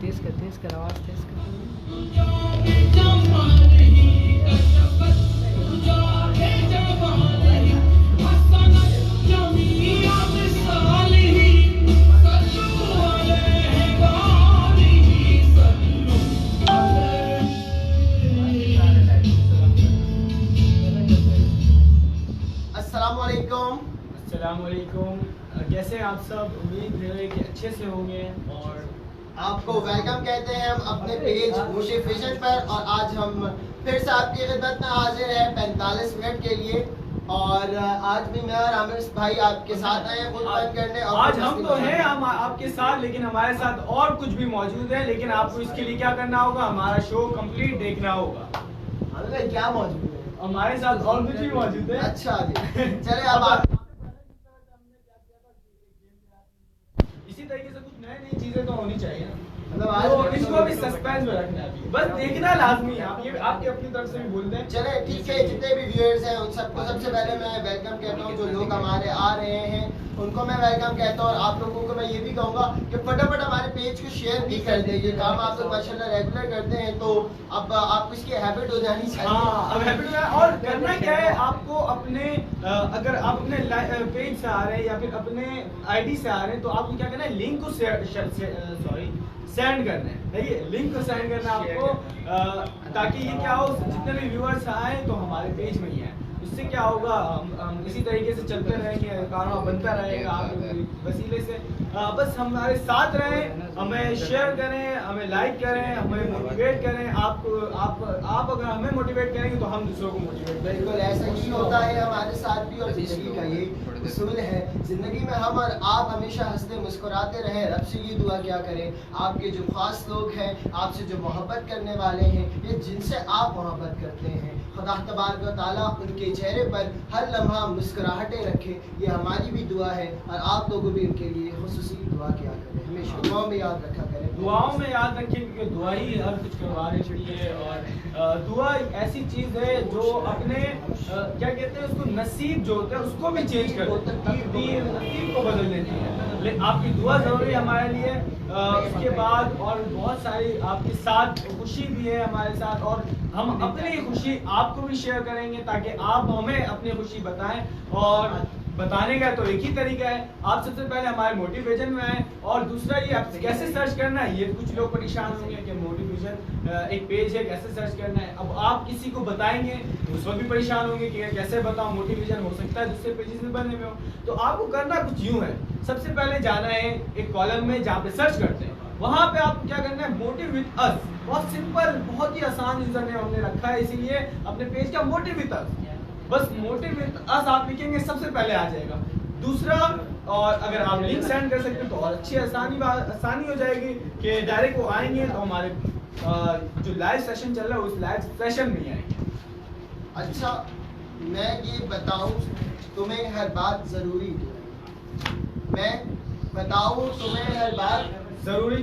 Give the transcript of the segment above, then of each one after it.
तेज कर आवाज़ तेज कर। अस्सलामुअलैकुम। कैसे हैं आप सब? उम्मीद है कि अच्छे से होंगे और आपको वेलकम कहते हैं हम अपने पेज मोटिवेशन पर। और आज हम फिर से आपकी खिदमत में हाजिर हैं 45 मिनट के लिए। और आज भी मैं और आमिर भाई आपके साथ आए हैं खुद बात करने। और आज हम तो हैं हम आपके साथ, लेकिन हमारे साथ और कुछ भी मौजूद है। लेकिन आपको इसके लिए क्या करना होगा? हमारा शो कंप्लीट देखना होगा। हमें क्या मौजूद है? हमारे साथ और कुछ भी मौजूद है। अच्छा जी, चले अब आप इसी तरीके से कुछ नई नई चीजें तो होनी चाहिए ना, मतलब आज तो इसको भी सस्पेंस में रखना है। बस देखना लाजमी है। आप ये आपकी अपनी तरफ से भी बोलते हैं। चले ठीक है, जितने भी व्यूअर्स हैं उन सबको सबसे पहले मैं वेलकम कहता हूँ। जो लोग हमारे आ रहे हैं उनको मैं वेलकम कहता हूँ। और आप लोगों को मैं ये भी कहूँगा कि फटाफट हमारे पेज को शेयर भी कर दीजिए। काम आप लोग माशाल्लाह रेगुलर करते हैं, तो अब आपको इसकी हैबिट हो जानी चाहिए। हाँ, अब हैबिट है। और करना क्या है आपको अपने अगर आप अपने पेज से आ रहे हैं या फिर अपने आईडी से आ रहे हैं, तो आपको क्या करना है? लिंक को सेंड करना है। ठीक है, लिंक को सेंड करना है आपको, ताकि ये क्या हो, जितने भी व्यूअर्स आए तो हमारे पेज में ही आए। इससे क्या होगा, हम इसी तरीके से चलते रहेंगे, कारोबार बनता रहेगा आप वसीले से। बस हमारे साथ रहें, हमें शेयर करें, हमें लाइक करें, हमें मोटिवेट करें। आप अगर हमें मोटिवेट करेंगे तो हम दूसरों को मोटिवेट करेंगे। बिल्कुल ऐसा ही होता है हमारे साथ भी। और जिंदगी का ये उसूल है, जिंदगी में हम और आप हमेशा हंसते मुस्कुराते रहें। रब से ये दुआ क्या करें, आपके जो खास लोग हैं, आपसे जो मोहब्बत करने वाले हैं, ये जिनसे आप मोहब्बत करते हैं, खुदा तबारक व तआला उनके चेहरे पर हर लम्हा मुस्कुराहटें रखे। ये हमारी भी दुआ है। और आप लोगों भी उनके लिए खुसूसी दुआ किया करें, हमेशा दुआओं में याद रखा करें। दुआओं में याद रखें, क्योंकि दुआ ही हर कुछ करवा रही है। और दुआ एक ऐसी चीज है जो अपने क्या कहते हैं उसको, नसीब जो होता है उसको भी चेंज कर देती है, तकदीर को बदल देती है। लेकिन आपकी दुआ जरूरी है हमारे लिए। उसके बाद और बहुत सारी आपके साथ खुशी भी है हमारे साथ, और हम अपनी खुशी आपको भी शेयर करेंगे ताकि आप हमें अपनी खुशी बताएं। और बताने का तो एक ही तरीका है, आप सबसे पहले हमारे मोटिवेशन में आए। और दूसरा ये आप कैसे सर्च करना है, ये कुछ लोग परेशान होंगे कि मोटिवेशन एक पेज है, कैसे सर्च करना है। अब आप किसी को बताएंगे तो उस वक्त भी परेशान होंगे कि कैसे बताऊं, मोटिवेशन हो सकता है दूसरे पेजेस में बने हुए हो। तो आपको करना कुछ यूं है, सबसे पहले जाना है एक कॉलम में जहाँ पे सर्च करते हैं, वहां पे आपको क्या करना है? Motive with us. बहुत सिंपल, बहुत ही आसान यूजर ने हमने रखा है, इसीलिए अपने पेज का मोटिव विद अस। बस मोटिव विद अस आप लिखेंगे, सबसे पहले आ जाएगा। दूसरा, और अगर आप लिंक सेंड कर सकते हैं तो और अच्छी आसानी हो जाएगी कि डायरेक्ट वो आएंगे तो हमारे जो लाइव सेशन चल रहा है उस लाइव सेशन में आएंगे। अच्छा, मैं ये बताऊं तुम्हें हर बात जरूरी तो मैं बताऊं तुम्हें हर बात जरूरी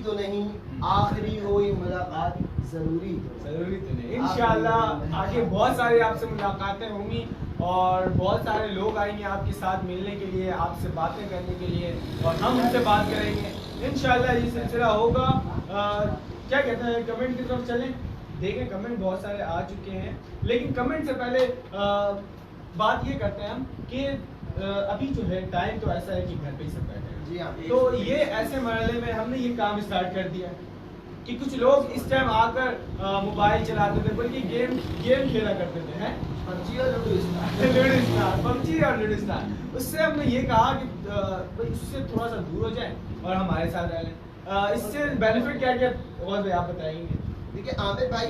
तो नहीं, आखिरी हो ये मुलाकात जरूरी तो नहीं। इंशाल्लाह आगे बहुत सारी आपसे मुलाकातें होंगी और बहुत सारे लोग आएंगे आपके साथ मिलने के लिए, आपसे बातें करने के लिए, और हम उनसे बात करेंगे। इंशाल्लाह ये सिलसिला होगा। क्या कहते हैं, कमेंट की तरफ चलें? देखें, कमेंट बहुत सारे आ चुके हैं, लेकिन कमेंट से पहले बात ये करते हैं हम कि अभी जो है टाइम तो ऐसा है कि घर पे ही सब बैठे हैं। जी हाँ। तो ये ऐसे मरहले में हमने ये काम स्टार्ट कर दिया कि कुछ लोग इस टाइम आकर मोबाइल चलाते थे, बल्कि गेम खेला करते थे, हैं? पबजी और लूडो स्टार, पबजी और लूडो स्टार। उससे हमने ये कहा कि भाई उससे थोड़ा सा दूर हो जाए और हमारे साथ रह लें। इससे बेनिफिट क्या क्या और आप बताएंगे? देखिए आमिर भाई,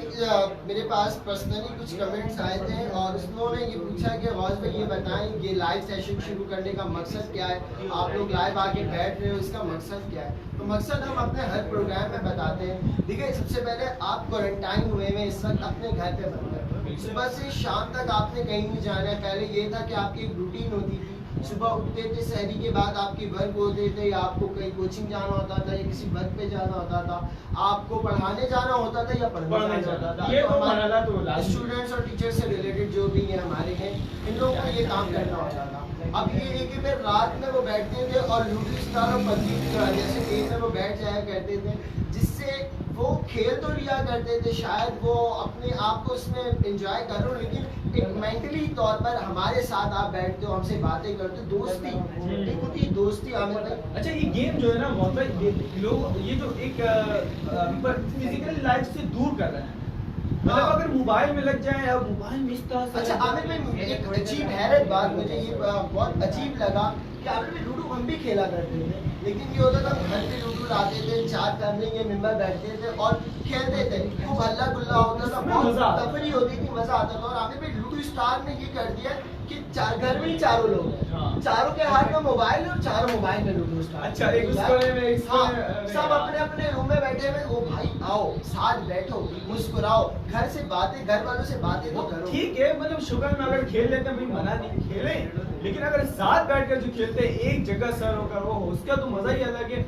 मेरे पास पर्सनली कुछ कमेंट्स आए थे और उन्होंने ये पूछा कि गौस भाई ये बताएं ये लाइव सेशन शुरू करने का मकसद क्या है, आप लोग लाइव आके बैठ रहे हो, इसका मकसद क्या है? तो मकसद हम अपने हर प्रोग्राम में बताते हैं। देखिए, सबसे पहले आप क्वारंटाइन हुए में इस वक्त अपने घर पे बंद है, सुबह से शाम तक आपने कहीं नहीं जाना है। पहले ये था कि आपकी एक रूटीन होती थी, सुबह उठते थे, सहरी के बाद आपके वर्क होते थे, या आपको कहीं कोचिंग जाना होता था, या किसी वर्क पे जाना होता था, आपको पढ़ाने जाना होता था या पढ़ने जाना होता था। ये तो हमारा तो स्टूडेंट्स और टीचर से रिलेटेड जो भी है हमारे हैं, इन लोगों को ये काम करना होता था। अब ये एक बार रात में वो बैठते थे और लूडो स्टार और पबजी जैसे गेम में वो बैठ जाया करते थे, जिससे वो खेल तो लिया करते थे, शायद वो अपने आप को उसमें एंजॉय कर रहे हो, लेकिन एक मेंटली तौर पर हमारे साथ आप बैठते हो, हमसे बातें करते हो, दोस्ती एक होती है दोस्ती। आमिर भाई अच्छा, ये गेम जो है ना बहुत भाई, ये लोग ये जो एक फिजिकल लाइफ से दूर कर रहे हैं, मतलब अगर मोबाइल में लग जाए या मोबाइल में इस तरह से। अच्छा आमिर भाई, एक अजीब हैरत बात मुझे ये बहुत अजीब लगा कि आमिर भाई लूडो हम भी खेला करते थे, लेकिन ये होता था घर पे लूडो लाते थे, 4 फैमिली के मेंबर बैठते थे और खेलते थे, खूब हल्ला गुल्ला होता था, बहुत तफरी होती थी, मजा आता था। और आमिर भाई लूडो स्टार ने ये कर दिया कि घर में ही चारों लोग हैं, चारों के हाथ में मोबाइल और चारों मोबाइल में लूडो स्टार। अच्छा, एक उस कोने में एक सब अपने अपने रूम में बैठे हुए, ओ भाई आओ साथ बैठो, मुस्कुराओ, घर से बातें, घर वालों से बातें तो करो। ठीक है, मतलब शुगर में अगर खेल लेते हैं भाई, मना नहीं, खेले, लेकिन अगर साथ बैठ कर जो खेलते हैं एक जगह सर होकर, वो उसका तो मजा ही अलग है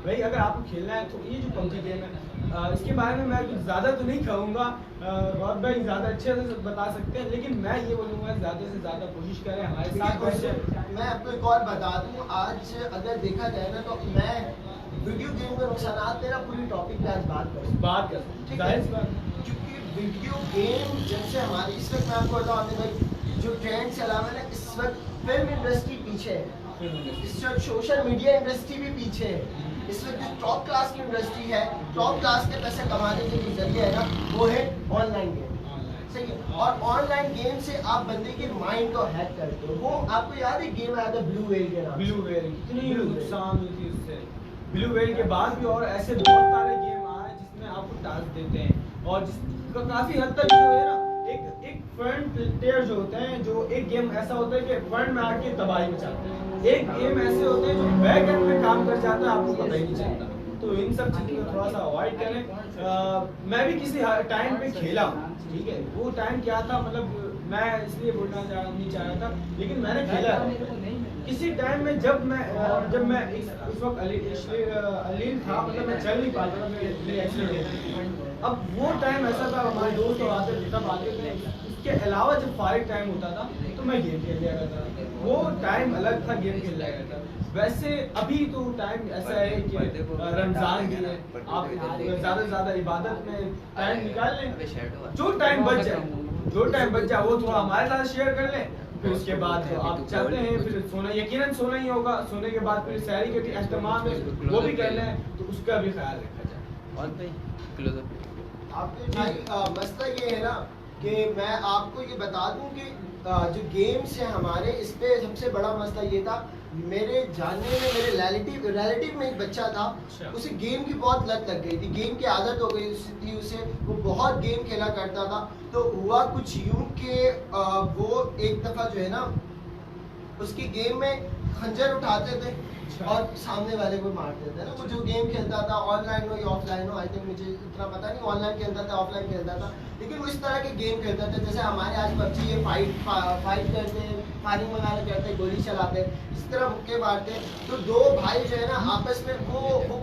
भाई। अगर आपको खेलना है तो ये जो पबजी गेम है, इसके बारे में मैं कुछ ज़्यादा तो नहीं कहूँगा, बहुत भाई ज़्यादा अच्छे से बता सकते हैं, लेकिन मैं ये बोलूँगा ज़्यादा से ज़्यादा कोशिश करें हमारे साथ। मैं आपको एक और बता दूँ, आज अगर देखा जाए ना तो मैं वीडियो गेम के नुकसानात मेरा पूरी टॉपिक पे आज बात कर ठीक है, क्योंकि वीडियो गेम जब से हमारी, इस वक्त मैं आपको बताऊँ आमिर भाई, जो ट्रेंड चला हुआ है ना, इस वक्त फिल्म इंडस्ट्री पीछे है, इस वक्त सोशल मीडिया इंडस्ट्री भी पीछे है, इस वक्त जो टॉप क्लास की इंडस्ट्री है, टॉप क्लास के पैसे कमाने के जो जरिए है ना, वो है ऑनलाइन गेम। सही है, और ऑनलाइन गेम से आप बंदे के माइंड को हैक करते हो। वो आपको याद है गेम आया था ब्लू व्हेल के नाम, ब्लू व्हेल कितनी नुकसान हुई थी उससे। ब्लू व्हेल के बाद भी और ऐसे बहुत सारे गेम आए जिसमें आपको टास्क देते हैं, और जिसका काफी हद तक जो है ना, एक फ्रंट प्लेयर जो होते हैं, जो एक गेम ऐसा होता है कि फ्रंट में आके तबाही मचाते हैं, एक गेम ऐसे होते हैं जो बैक एंड में काम कर जाता है, आपको पता ही नहीं चलता। तो इन सब चीज़ों को थोड़ा सा अवॉइड करें। मैं भी किसी टाइम पे खेला हूँ, ठीक है, वो टाइम क्या था, मतलब मैं इसलिए बोलना नहीं चाह रहा था, लेकिन मैंने खेला किसी टाइम में, जब मैं उस वक्त अलील था, मतलब मैं चल नहीं पाता था, मेरे एक्सीडेंट। अब वो टाइम ऐसा था, हमारे दोस्त और आते तब आते थे, इसके अलावा जब फारिग टाइम होता था तो मैं गेम खेल लिया करता था, वो टाइम अलग था, गेम खेल लिया करता था। वैसे अभी तो टाइम ऐसा है कि रमजान भी है, आप ज़्यादा से ज़्यादा इबादत में टाइम निकाल लें, जो टाइम बच जाए वो थोड़ा हमारे साथ शेयर कर लें, फिर उसके बाद तो आप चलते हैं, फिर सोना यकीनन सोना ही होगा, सोने के बाद फिर सहरी के अहतमाम है वो भी कर लें, तो उसका भी ख्याल रखा जाए। और भाई आपके भाई मसला ये है ना कि मैं आपको ये बता दूं कि जो गेम्स है हमारे, इस पे सबसे बड़ा मसला ये था, मेरे जानने में मेरे रिलेटिव में एक बच्चा था, उसे गेम की बहुत लत लग गई थी, गेम की आदत हो गई थी उसे, वो बहुत गेम खेला करता था। तो हुआ कुछ यूं कि वो एक दफ़ा जो है ना, उसकी गेम में खंजर उठाते थे और सामने वाले को मारते थे ना। वो जो गेम खेलता था, ऑनलाइन हो या ऑफलाइन हो, आई थिंक मुझे इतना पता नहीं, ऑनलाइन खेलता था ऑफलाइन खेलता था, लेकिन वो इस तरह के गेम खेलता था जैसे हमारे आज पबजी है, फाइट करते हैं, फायरिंग वगैरह करते हैं, गोली चलाते हैं, इस तरह मुक्के मारते हैं। तो दो भाई जो है ना आपस में, वो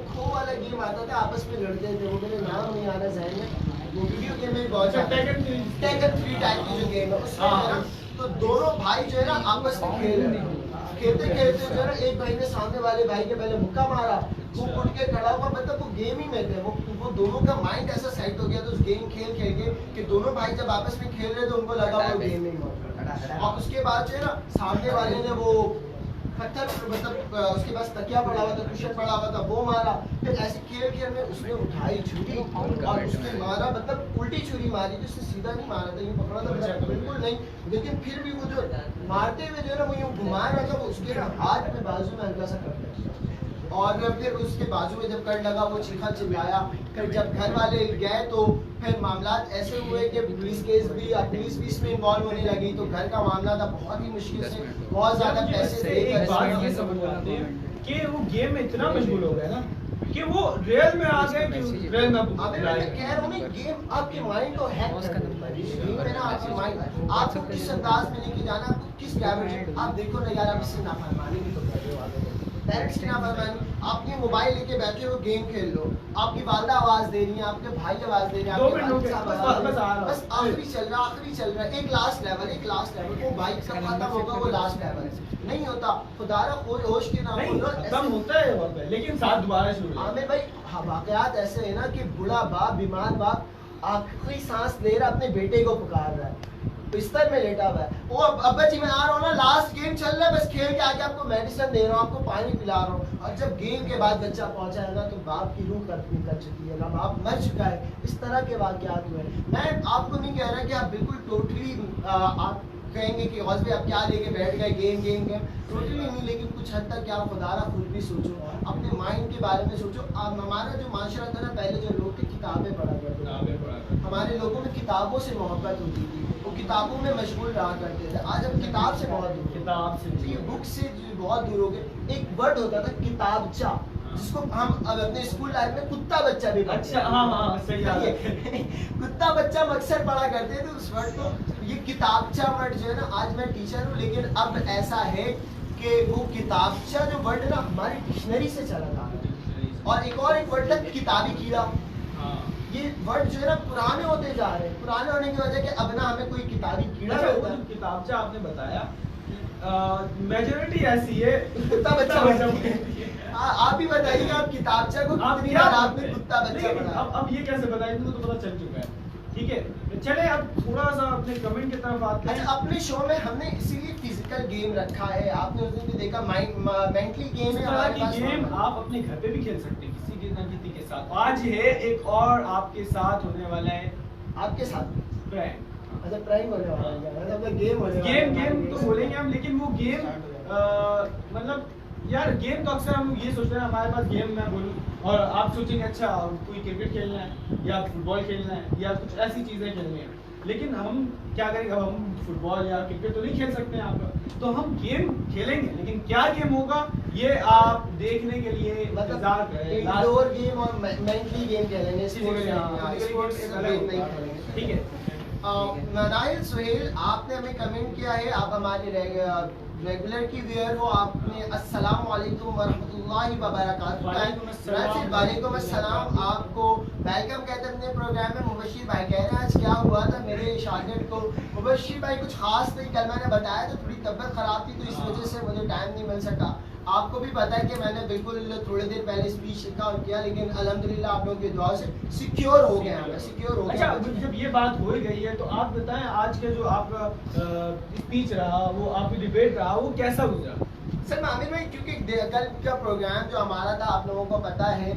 खो वाला गेम आता था, आपस में लड़ते थे, वो मेरे नाम नहीं आ रहा जहन में, वो वीडियो गेम में बहुत टेकन 3 टाइप की जो गेम है उसमें, तो दोनों भाई जो है ना आपस में खेल रहे हैं, खेलते खेलते जो है ना एक भाई ने सामने वाले भाई के पहले मुक्का मारा, वो उठ के खड़ा हुआ, मतलब वो गेम ही में थे, वो दोनों का माइंड ऐसा सेट हो गया था उस गेम खेल के कि दोनों भाई जब आपस में खेल रहे थे उनको लगा वो गेम में ही। और उसके बाद जो है ना सामने वाले ने वो पत्थर, मतलब उसके पास तकिया पड़ा हुआ था, कुशन पड़ा हुआ था, वो मारा, फिर ऐसे खेल में उसने उठाई छुरी और उसने मारा, मतलब उल्टी छुरी मारी, जिसने सीधा नहीं मारा था, यूँ पकड़ा था बिल्कुल नहीं, लेकिन फिर भी वो जो मारते हुए जो है ना वो यूँ घुमा रहा था, वो उसके ना हाथ में बाजू में हल्का सा कट लगा, और फिर उसके बाजू में जब कट लगा वो चीखा चिल्लाया। फिर जब घर वाले गए तो फिर मामला ऐसे हुए कि पुलिस भी इसमें इन्वॉल्व होने लगी, तो घर का मामला था, बहुत ही मुश्किल से बहुत ज्यादा पैसे देकर कि वो गेम में इतना मशगूल हो गया ना कि वो रियल में आ गए, कि रियल में कह रहा हूँ गेम आपके माइंड को हैक करता है, गेम है ना आपके माइंड, आपको किस अंदाज में लेके जाना, आपको किस कैबिनेट, आप देखो ना यार, आप इससे नाफरमानी भी तो कर रहे हो, पेरेंट्स की नाफरमानी। आप ये मोबाइल लेके बैठे हो, गेम खेल लो, आपकी वालदा आवाज दे रही है, आपके भाई आवाज दे रहे हैं, आपके वालिद साहब आवाज दे रहे हैं, बस आखिरी चल रहा है, एक लास्ट लेवल, वो बाइक सब खत्म होगा, वो लास्ट लेवल नहीं होता। खुदारा होश के नाम खत्म होता है वक्त पे, लेकिन साथ दोबारा शुरू आमिर भाई, वाकयात ऐसे है ना कि बूढ़ा बाप, बीमार बाप आखिरी सांस ले रहा, अपने बेटे को पुकार रहा है, बिस्तर में लेटा हुआ है, वो अब्बा जी मैं आ रहा हूँ ना, लास्ट गेम चल रहा है, बस खेल के आके आपको मेडिसिन दे रहा हूँ, आपको पानी पिला रहा हूँ। और जब गेम के बाद बच्चा पहुंचा है ना, तो बाप की रूह कर चुकी है ना, बाप मर चुका है। इस तरह के वाकयात हुए। मैं आपको नहीं कह रहा कि आप बिल्कुल टोटली आप कहेंगे कि गौस भाई आप क्या लेके बैठ गए, गेम टोटली नहीं, लेकिन कुछ हद तक क्या खुदारा खुद भी सोचो, अपने माइंड के बारे में सोचो। हमारा जो माशरा था ना, पहले जो लोग थे किताबें पढ़ा करते, हमारे लोगों में किताबों से मोहब्बत होती थी, वो किताबों में मशगूल रहा करते थे। आज हम किताब से बहुत दूर, किताब से, ये बुक से बहुत दूर हो गए। एक वर्ड होता था किताबचा, जिसको हम अब अपने स्कूल लाइफ में कुत्ता बच्चा भी पढ़ते अच्छा, हाँ सही है। कुत्ता बच्चा हम अक्सर पढ़ा करते थे उस वर्ड को। ये किताबचा वर्ड जो है ना, आज मैं टीचर हूँ, लेकिन अब ऐसा है कि वो किताबचा जो वर्ड है ना, हमारी डिक्शनरी से चला था। और एक वर्ड था किताबी कीड़ा। ये वर्ड जो है ना पुराने होते जा रहे हैं, पुराने होने की वजह कि अब ना हमें कोई किताबी कीड़ा होता है। किताबचा आपने बताया, मेजोरिटी ऐसी है कुत्ता बच्चा। आप ही बताइए आप किताबचा को कितनी बार आपने कुत्ता बच्चा पढ़ा। अब ये कैसे बताएंगे, तो पता चल चुका है। ठीक है, चले अब थोड़ा सा अपने कमेंट की तरफ आते हैं। अच्छा, अपने शो में हमने इसीलिए फिजिकल गेम रखा है, आपने उस दिन भी देखा, मेंटली गेम है हमारे पास। गेम आप अपने घर पे भी खेल सकते हैं किसी ना किसी के साथ। आज है एक और आपके साथ होने वाला है, आपके साथ प्रैंक। अच्छा, प्रैंक होने वाला है, मतलब गेम होने वाला है। गेम तो बोलेंगे हम, लेकिन वो गेम मतलब यार गेम तो अक्सर हम ये सोचते हैं हमारे पास गेम, मैं बोलूँ और आप सोचेंगे अच्छा कोई क्रिकेट खेलना है या फुटबॉल खेलना है या कुछ ऐसी चीज़ें खेलनी है, लेकिन हम क्या करेंगे, अब हम फुटबॉल या क्रिकेट तो नहीं खेल सकते यहाँ पर, तो हम गेम खेलेंगे, लेकिन क्या गेम होगा ये आप देखने के लिए इंतजार करें। इंडोर गेम और मेंटली गेम खेलेंगे, ठीक है। नाइल सुहेल, आपने हमें कमेंट किया है, आप हमारे रेगुलर की व्यूअर हो, आपने अस्सलाम वालेकुम वरहमतुल्लाहि वबरकातुहू। वालेकुम अस्सलाम, आपको वेलकम कहते हैं अपने प्रोग्राम में। मुबशिर भाई कह रहे हैं आज क्या हुआ था मेरे शागिर्द को। मुबशिर भाई कुछ खास नहीं, कल मैंने बताया तो थोड़ी तबीयत खराब थी, तो इस वजह से मुझे टाइम नहीं मिल सका। आपको भी पता है कि मैंने बिल्कुल थोड़ी देर पहले स्पीच लिखा और किया, लेकिन अल्हम्दुलिल्लाह आप लोगों की दुआ से सिक्योर हो गया है, सिक्योर हो गया। अच्छा, जब ये बात हो गई है तो आप बताएं आज का जो आपका स्पीच रहा, वो आपकी डिबेट रहा, वो कैसा गुजरा? सर आमिर भाई, क्योंकि कल का प्रोग्राम जो हमारा था आप लोगों को पता है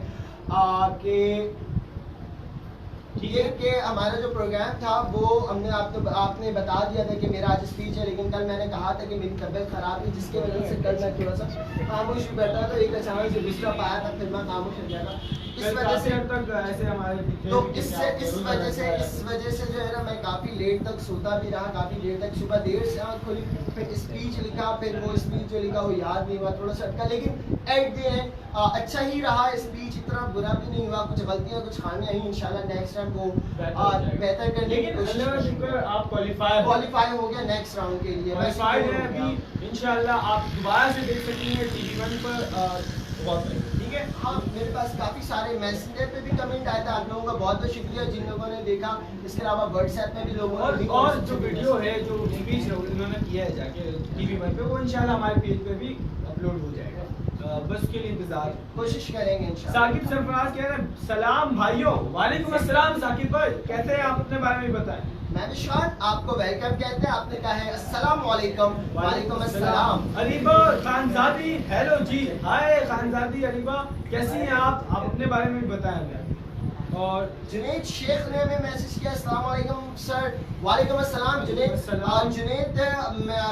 कि ये कि हमारा जो प्रोग्राम था वो आपने बता दिया था कि मेरा आज स्पीच है, लेकिन कल मैंने कहा था कि मेरी तबीयत खराब थी, जिसके वजह से कल मैं थोड़ा सा खामोश बैठा था, एक अचानक से गुस्सा पाया था, फिर मैं खामोश हो गया था। इस वजह से तक ऐसे हमारे तो इस वजह से जो है ना, मैं काफ़ी लेट तक सोता भी रहा, काफ़ी लेट तक, सुबह देर से आँख खुली, फिर स्पीच लिखा, फिर वो स्पीच जो लिखा वो याद नहीं हुआ, थोड़ा सा अटका, लेकिन एट द एंड अच्छा ही रहा स्पीच, इतना बुरा भी नहीं हुआ। कुछ गलतियाँ कुछ खामियाँ ही, इंशाल्लाह नेक्स्ट टाइम वो बेहतर करने की कोशिश। आप क्वालिफाई हो गया नेक्स्ट राउंड के लिए, क्वालिफाइड है अभी, इंशाल्लाह आप दोबारा से देख सकेंगे TV1 पर। ठीक है, हाँ, मेरे पास काफ़ी सारे मैसेंजर पे भी कमेंट आया था, आप लोगों का बहुत बहुत शुक्रिया जिन लोगों ने देखा। इसके अलावा व्हाट्सएप में भी लोगों ने और जो वीडियो है, जो स्पीच उन्होंने किया है जाके TV1 पे, वो इंशाल्लाह हमारे पेज पे भी अपलोड हो जाएगा। बस के लिए इंतजार, कोशिश करेंगे इंशाल्लाह। साकिब सरफराज कह रहे हैं सलाम भाइयों। वालेकुम अस्सलाम साकिब भाई, कैसे हैं आप, अपने बारे में बताएं। मैं विशाल, आपको वेलकम कहते हैं, आपने कहा है अस्सलाम वालेकुम। वालेकुम अस्सलाम। अरीबा खानजादी, हेलो जी, हाय खानजादी अरीबा, कैसी हैं आप अपने बारे में भी बताएं। और जुनेद शेख ने हमें मैसेज किया, अस्सलाम वालेकुम सर। वालेकुम अस्सलाम जुनेद। जुनेद,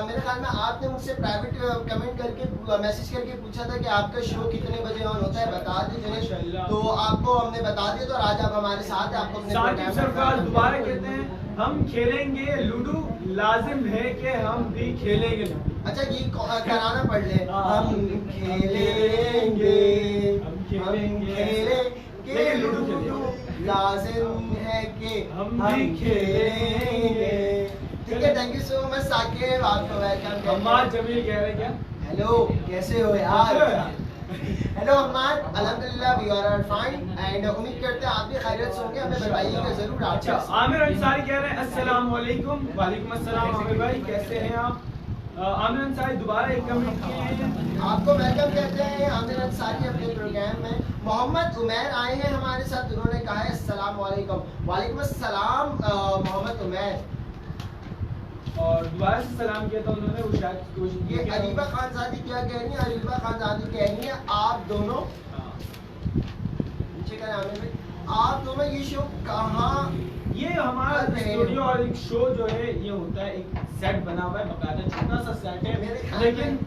मेरे ख्याल में आपने मुझसे प्राइवेट कमेंट करके मैसेज करके पूछा था कि आपका शो कितने बजे ऑन होता है, बता दें जुनेद, तो आपको हमने बता दिया, तो आज आप हमारे साथ हैं, आपको साकिब सरफराज दोबारा कहते हैं हम खेलेंगे लूडो, लाजिम है कि हम भी खेलेंगे। अच्छा, ये कराना पड़ ले, हम खेलेंगे, लूडो लाजिम है कि हम भी खेलेंगे। ठीक है, thank you so much Saqib, आपको वेलकम। हमाद जमील कह रहे क्या, हेलो कैसे हो यार। हेलो हमाद, अल्हम्दुलिल्लाह वी आर फाइन एंड उम्मीद करते हैं आप भी खैरियत से होंगे। हमें बताइएगा जरूर आप। अच्छा, आमिर अंसारी कह रहे हैं अस्सलाम वालेकुम। वालेकुम अस्सलाम आमिर भाई, कैसे हैं आप? आमिर अंसारी दोबारा एक कमेंट किए हैं, आपको वेलकम कहते हैं आमिर अंसारी अपने प्रोग्राम में। मोहम्मद उमैर आए हैं हमारे साथ, उन्होंने कहा है अस्सलाम वालेकुम। वालेकुम अस्सलाम मोहम्मद उमैर। और दोबारा से सलाम किया था उन्होंने, वो शायद कोशिश ये की अरीबा खानजादी क्या कह रही है? अरीबा खानजादी कह रही है आप दोनों नीचे का नाम है, आप दोनों ये शो कहाँ? ये हमारा स्टूडियो और एक शो जो है ये होता है, एक सेट बना हुआ है बकायदा, छोटा सा सेट है, लेकिन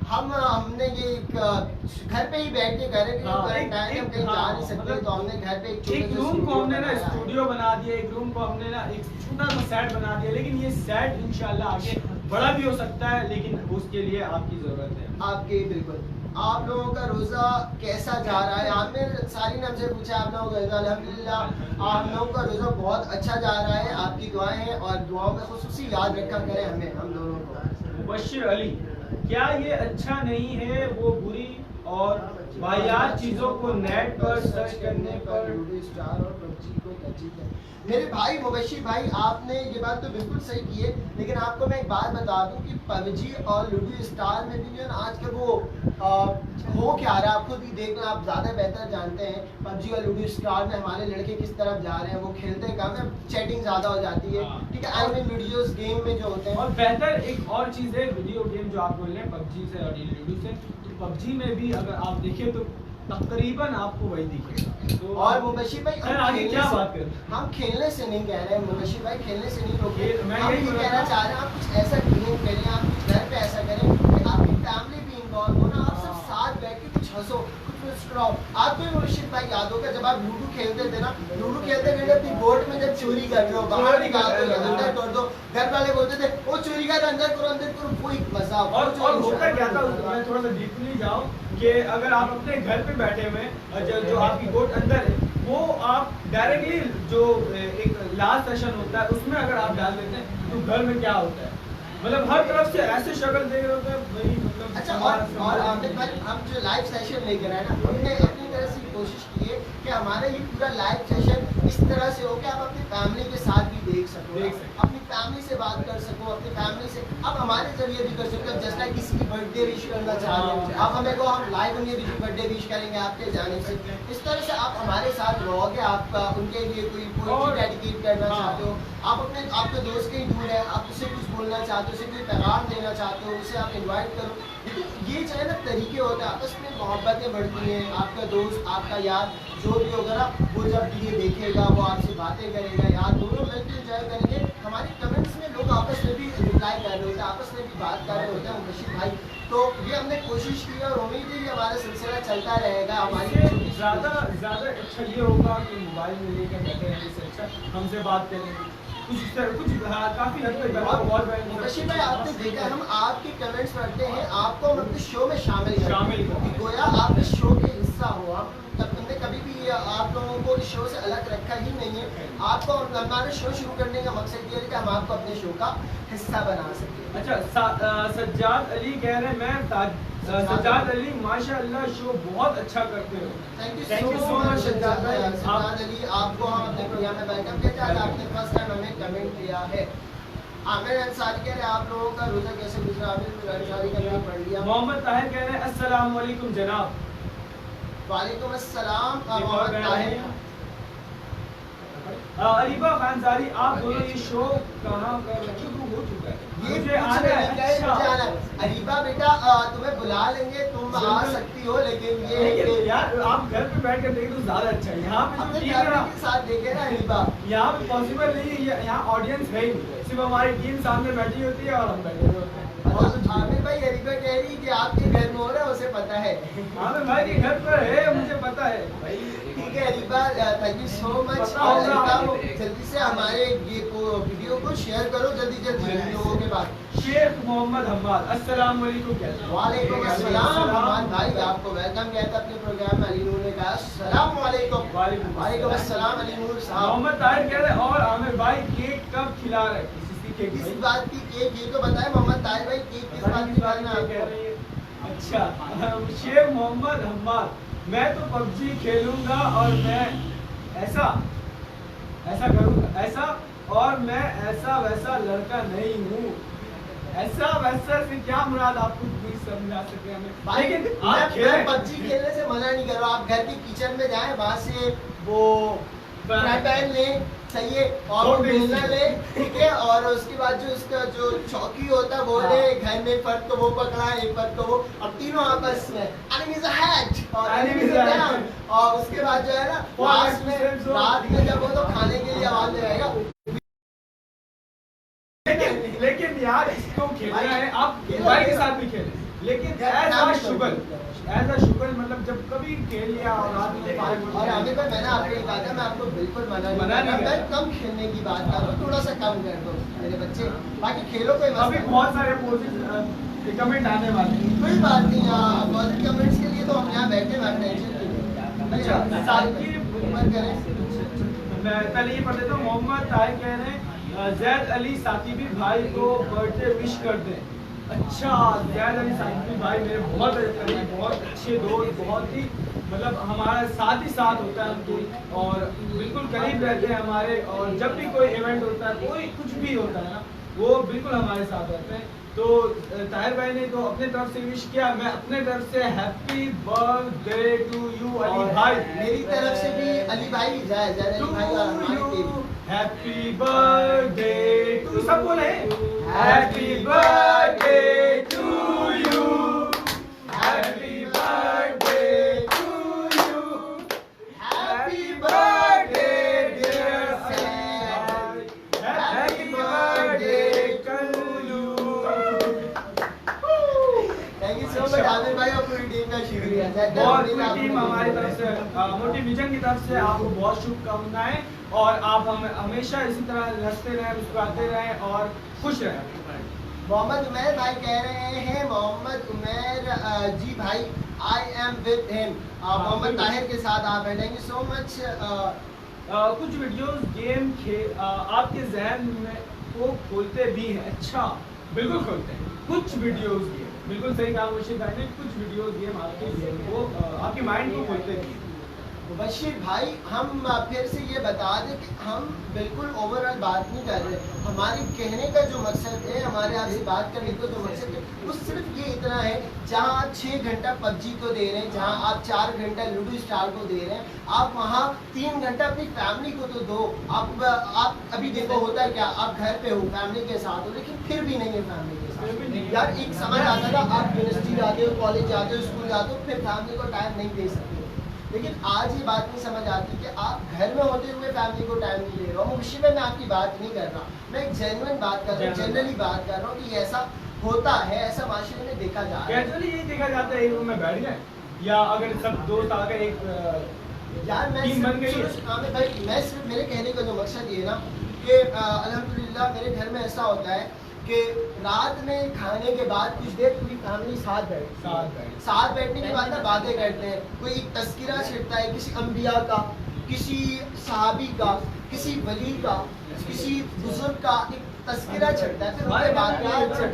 हमने ये एक घर पे ही बैठ के घर हम कहीं जा नहीं सकते, तो हमने घर पे एक रूम को हमने ना स्टूडियो बना दिया, एक रूम को हमने ना एक छोटा सा सेट बना दिया, लेकिन ये सेट इंशाल्लाह आगे बड़ा भी हो सकता है, लेकिन उसके लिए आपकी जरूरत है। आपके बिल्कुल। आप लोगों का रोजा कैसा जा रहा है? आमिर सारी ने हमसे पूछा आप लोगों का रोजा। अल्हम्दुलिल्लाह आप लोगों का रोजा बहुत अच्छा जा रहा है, आपकी दुआएं हैं और दुआओं में खुसूसी याद रखा करें हमें, हम दोनों को। मुबश्शिर अली, क्या ये अच्छा नहीं है वो बुरी और वाहियात चीजों को नेट पर सर्च करने पर स्टार और पबजी को तरजीह है? मेरे भाई मुबश्शिर भाई, आपने ये बात तो बिल्कुल सही की है, लेकिन आपको मैं एक बात बता दूं कि पबजी और लूडो स्टार में भी जो है ना आजकल वो हो क्या रहा है, आप खुद ही देख लो, आप ज़्यादा बेहतर जानते हैं। पबजी और लूडो स्टार में हमारे लड़के किस तरफ जा रहे हैं, वो खेलते कम है, चैटिंग ज़्यादा हो जाती है, ठीक है। आई मीन वीडियोस गेम में जो होते हैं। और बेहतर एक और चीज़ है वीडियो गेम जो आप बोल रहे हैं पबजी से और लूडो से, तो पबजी में भी अगर आप देखें तो तकरीबन आपको वही दिखेगा। तो और मुबश्शिर भाई आगे क्या बात करें, हम खेलने से नहीं कह रहे हैं मुबश्शिर भाई, खेलने से नहीं रोके, मैं हम यही ये कहना चाह रहे हैं आप कुछ ऐसा गेम करें, आप कुछ घर पे ऐसा करें कि आपकी फैमिली भी इन्वॉल्व हो ना, आप सब साथ बैठ के कुछ हंसो, कुछ मुस्कुराओ। आपको भी मुबश्शिर भाई याद होगा जब आप लूडो खेलते थे ना, लूडो खेलते खेलते अपनी बोर्ड में जब चोरी कर रहे हो, बाहर निकाल दो, अंदर कर दो, घर वाले बोलते थे वो चोरी का अंदर करो, वो एक मजा। और होता क्या था, मैं थोड़ा सा डीपली जाऊं कि अगर आप अपने घर पे बैठे हुए जो आपकी कोर्ट अंदर है, वो आप डायरेक्टली जो एक लास्ट सेशन होता है उसमें अगर आप डाल देते हैं तो घर में क्या होता है, मतलब हर तरफ से ऐसे शक्ल देख रहे होते हैं भाई, मतलब अच्छा। और आमिर भाई हम जो लाइव सेशन लेकर आए ना, हमने अपनी तरह से कोशिश की है कि हमारा ये पूरा लाइव सेशन इस तरह से हो कि आप अपनी फैमिली के साथ भी देख सको, अपनी फैमिली से बात कर सको, अपनी फैमिली से आप हमारे जरिए भी कर सकते हो। जैसे लाइक किसी की बर्थडे विश करना चाह रहे हैं आप हमें को, हम लाइव उनकी बर्थडे विश करेंगे आपके जाने से। इस तरह से आप हमारे साथ रहोगे, आप उनके लिए कोई पोएट्री डेडिकेट करना चाहते हो, आप अपने आपके दोस्त कहीं दूर है, आप उससे कुछ बोलना चाहते हो, उसे कोई पैगाम देना चाहते हो, उसे आप इन्वाइट करो। लेकिन ये जो है ना तरीके होते हैं, आपस में मोहब्बतें बढ़ती हैं, आपका दोस्त आपका यार जो भी होगा ना, वो जब ये देखेगा वो आपसे बातें करेगा, यार दोनों मिलकर एंजॉय करेंगे। हमारे कमेंट्स में लोग आपस में भी रिप्लाई कर रहे होते हैं, आपस में भी बात कर रहे होते हैं मुबश्शिर भाई, तो ये हमने कोशिश की और उम्मीद है कि हमारा सिलसिला चलता रहेगा। हमारी ज़्यादा अच्छा ये होगा कि मोबाइल में लेकर बैठे रहने से अच्छा हमसे बात करेंगे, कुछ काफी हद तक बहुत। मुबश्शिर भाई आपने देखा, हम आपके कमेंट्स पढ़ते हैं, आपको हम अपने शो में शामिल करते, गोया आप इस शो के हिस्सा हो। हमने कभी भी आप लोगों को इस शो से अलग रखा ही नहीं है। आपको हमारा शो शुरू करने का मकसद ये है कि हम आपको अपने शो का हिस्सा बना सकें। अच्छा, सज्जाद अली कह रहे हैं मैं सज्जाद अली माशाअल्लाह शो बहुत अच्छा करते हो। Thank you so much Sajjad Ali, आपको हम अपने प्रोग्राम में वेलकम कहते हैं। आपने फर्स्ट टाइम हमें कमेंट किया है। आमिर अंसारी कह रहे हैं आप लोगों का रोजा कैसे गुजरा? आमिर अंसारी का नाम पढ़ लिया। मोहम्मद ताहिर कह रहे हैं अस्सलाम वालेकुम जनाब। वालेकुम अस्सलाम मोहम्मद ताहिर। अरीबा खानजारी, आप दोनों ये शो कहाँ कर रहे हो? हो चुका है, ये मुझे आना है। अच्छा अरीबा बेटा तुम्हें बुला लेंगे, तुम आ सकती हो, लेकिन ये यार आप घर पे बैठ कर देखें तो ज्यादा अच्छा है। यहाँ पे अपने फैमिली के साथ देखे ना अरीबा, यहाँ पे पॉसिबल नहीं है, यहाँ ऑडियंस है ही नहीं, सिर्फ हमारी टीम सामने बैठी होती है और हम बैठे हुए होते हैं। आमिर भाई अरीबा कह रही कि आपके घर में हो रहा है, उसे पता है। आमिर भाई के घर पर है, मुझे पता है भाई। ठीक है Areeba, thank you so much. जल्दी से हमारे ये वीडियो को शेयर करो, जल्दी लोगों के बाद। शेख मोहम्मद हम्माद अस्सलाम वालेकुम। वालेकुम अस्सलाम हम्माद भाई, आपको वेलकम कहता अपने प्रोग्राम में। अली नूर ने कहा अस्सलाम वालेकुम। वालेकुम अस्सलाम अली नूर साहब। मोहम्मद ताहिर कह रहे हैं और आमिर भाई केक कब खिला रहे? किस बात की केक, ये तो बताए मोहम्मद ताहिर भाई, केक किस बात की बात में कह रहे हैं? अच्छा, शेख मोहम्मद हम्माद, मैं तो पबजी खेलूंगा और मैं ऐसा करूंगा ऐसा, और मैं ऐसा वैसा लड़का नहीं हूँ। ऐसा वैसा से क्या मुराद, आपको प्लीज समझा सके हमें। भाई लेकिन आप मैं पबजी खेलने से मना नहीं कर रहा हूँ। आप घर के किचन में जाएं, वहां से वो फ्राई पैन लें, सही है, और वो बेलना ले, ठीक है, और उसके बाद जो उसका जो चौकी होता है वो ले, घर में फर्क तो वो पकड़ा, एक फर्क तो वो, अब तीनों आपस में enemy is ahead और enemy is down, और उसके बाद जो है ना लास्ट में रात में जब वो तो खाने के लिए आवाज लगाएगा। लेकिन यार इसको खेलना है, आप मोबाइल के साथ भी खेलें, लेकिन एज अ शुगर मतलब जब कभी खेल लिया और रात में और आगे पर मैंने आपको ये कहा था, मैं आपको बिल्कुल मना नहीं कर रहा, मैं कम खेलने की बात कर रहा हूँ, थोड़ा सा कम कर दो मेरे बच्चे, बाकी खेलो कोई अभी बहुत सारे पॉजिटिव कमेंट आने वाले हैं। कोई बात नहीं, पॉजिटिव कमेंट्स के लिए तो हम यहाँ बैठे हैं, टेंशन नहीं है। अच्छा, साकिब ऊपर करें, मैं पहले ये पढ़ देता हूँ। मोहम्मद ताहिर कह रहे हैं जैद अली साकिबी भाई को बर्थडे विश कर दें। अच्छा, जैद अली साकिबी भाई मेरे बहुत करीब, बहुत अच्छे दोस्त, बहुत ही मतलब हमारा साथ ही साथ होता है उनको, और बिल्कुल करीब रहते हैं हमारे, और जब भी कोई इवेंट होता है, कोई कुछ भी होता है ना, वो बिल्कुल हमारे साथ रहते हैं। तो ताहिर भाई ने तो अपने तरफ से विश किया, मैं अपने तरफ से happy birthday to you Ali भाई। मेरी तरफ से भी अली भाई जय जय अली भाई और हमारी टीम, हैप्पी बर्थडे टू, सब बोले happy birthday to you, happy birthday to you, happy birthday dear सैड, happy birthday to you. Thank you so much Aamir भाई और पूरी टीम का शुक्रिया। और पूरी टीम हमारी तरफ से, मोटिविजन की तरफ से आपको बहुत शुभकामनाएं, और आप हम हमेशा इसी तरह हंसते रहें, मुस्कुराते रहें और खुश रहें। मोहम्मद उमैर भाई कह रहे हैं, मोहम्मद उमैर जी भाई I am with him, Mohammad Tahir के साथ आप हैं, थैंक यू सो मच। कुछ वीडियोस गेम आपके जहन में को खोलते भी हैं। अच्छा, बिल्कुल खोलते हैं कुछ वीडियोस गेम, बिल्कुल सही कहा मुशीद भाई ने, कुछ वीडियोस गेम आपके जहन को, आपके माइंड को खोलते भी हैं। बशीर भाई हम फिर से ये बता दें कि हम बिल्कुल ओवरऑल बात नहीं कर रहे, हमारे कहने का जो मकसद है, हमारे आपसे बात करने का जो मकसद है, वो सिर्फ ये इतना है, जहां आप 6 घंटा पबजी को दे रहे हैं, जहां आप 4 घंटा लूडो स्टार को दे रहे हैं, आप वहां 3 घंटा अपनी फैमिली को तो दो। आप अभी देखो होता है क्या, आप घर पे हो, फैमिली के साथ हो, लेकिन फिर भी नहीं है फैमिली के साथ। यार एक समय आता था, आप यूनिवर्सिटी जाते हो, कॉलेज जाते हो, स्कूल जाते हो, फिर फैमिली को टाइम नहीं दे सकते, लेकिन आज ये बात नहीं समझ आती कि आप घर में होते हुए फैमिली को टाइम नहीं दे रहे हो। मुझे मैं आपकी बात नहीं कर रहा, मैं एक जेन्युइन बात कर रहा हूँ, जनरली बात कर रहा हूँ कि ऐसा होता है, ऐसा माशरे में देखा जा रहा है। कैजुअली यही देखा जाता है, एक रूम में बैठ गए, या अगर सब दोस्त आ गए, एक यार मैं टीम बन गई है। आमिर भाई, मैं सिर्फ मेरे कहने का जो मकसद ये ना कि अल्हम्दुलिल्लाह मेरे घर में ऐसा होता है कि रात में खाने के बाद कुछ देर पूरी फैमिली साथ बैठने के बाद ना बातें करते हैं, कोई एक तस्किरा छिड़ता है किसी अंबिया का, किसी सहाबी का, किसी वली का, किसी बुजुर्ग का, एक तस्किरा छिड़ता है, फिर उसके बाद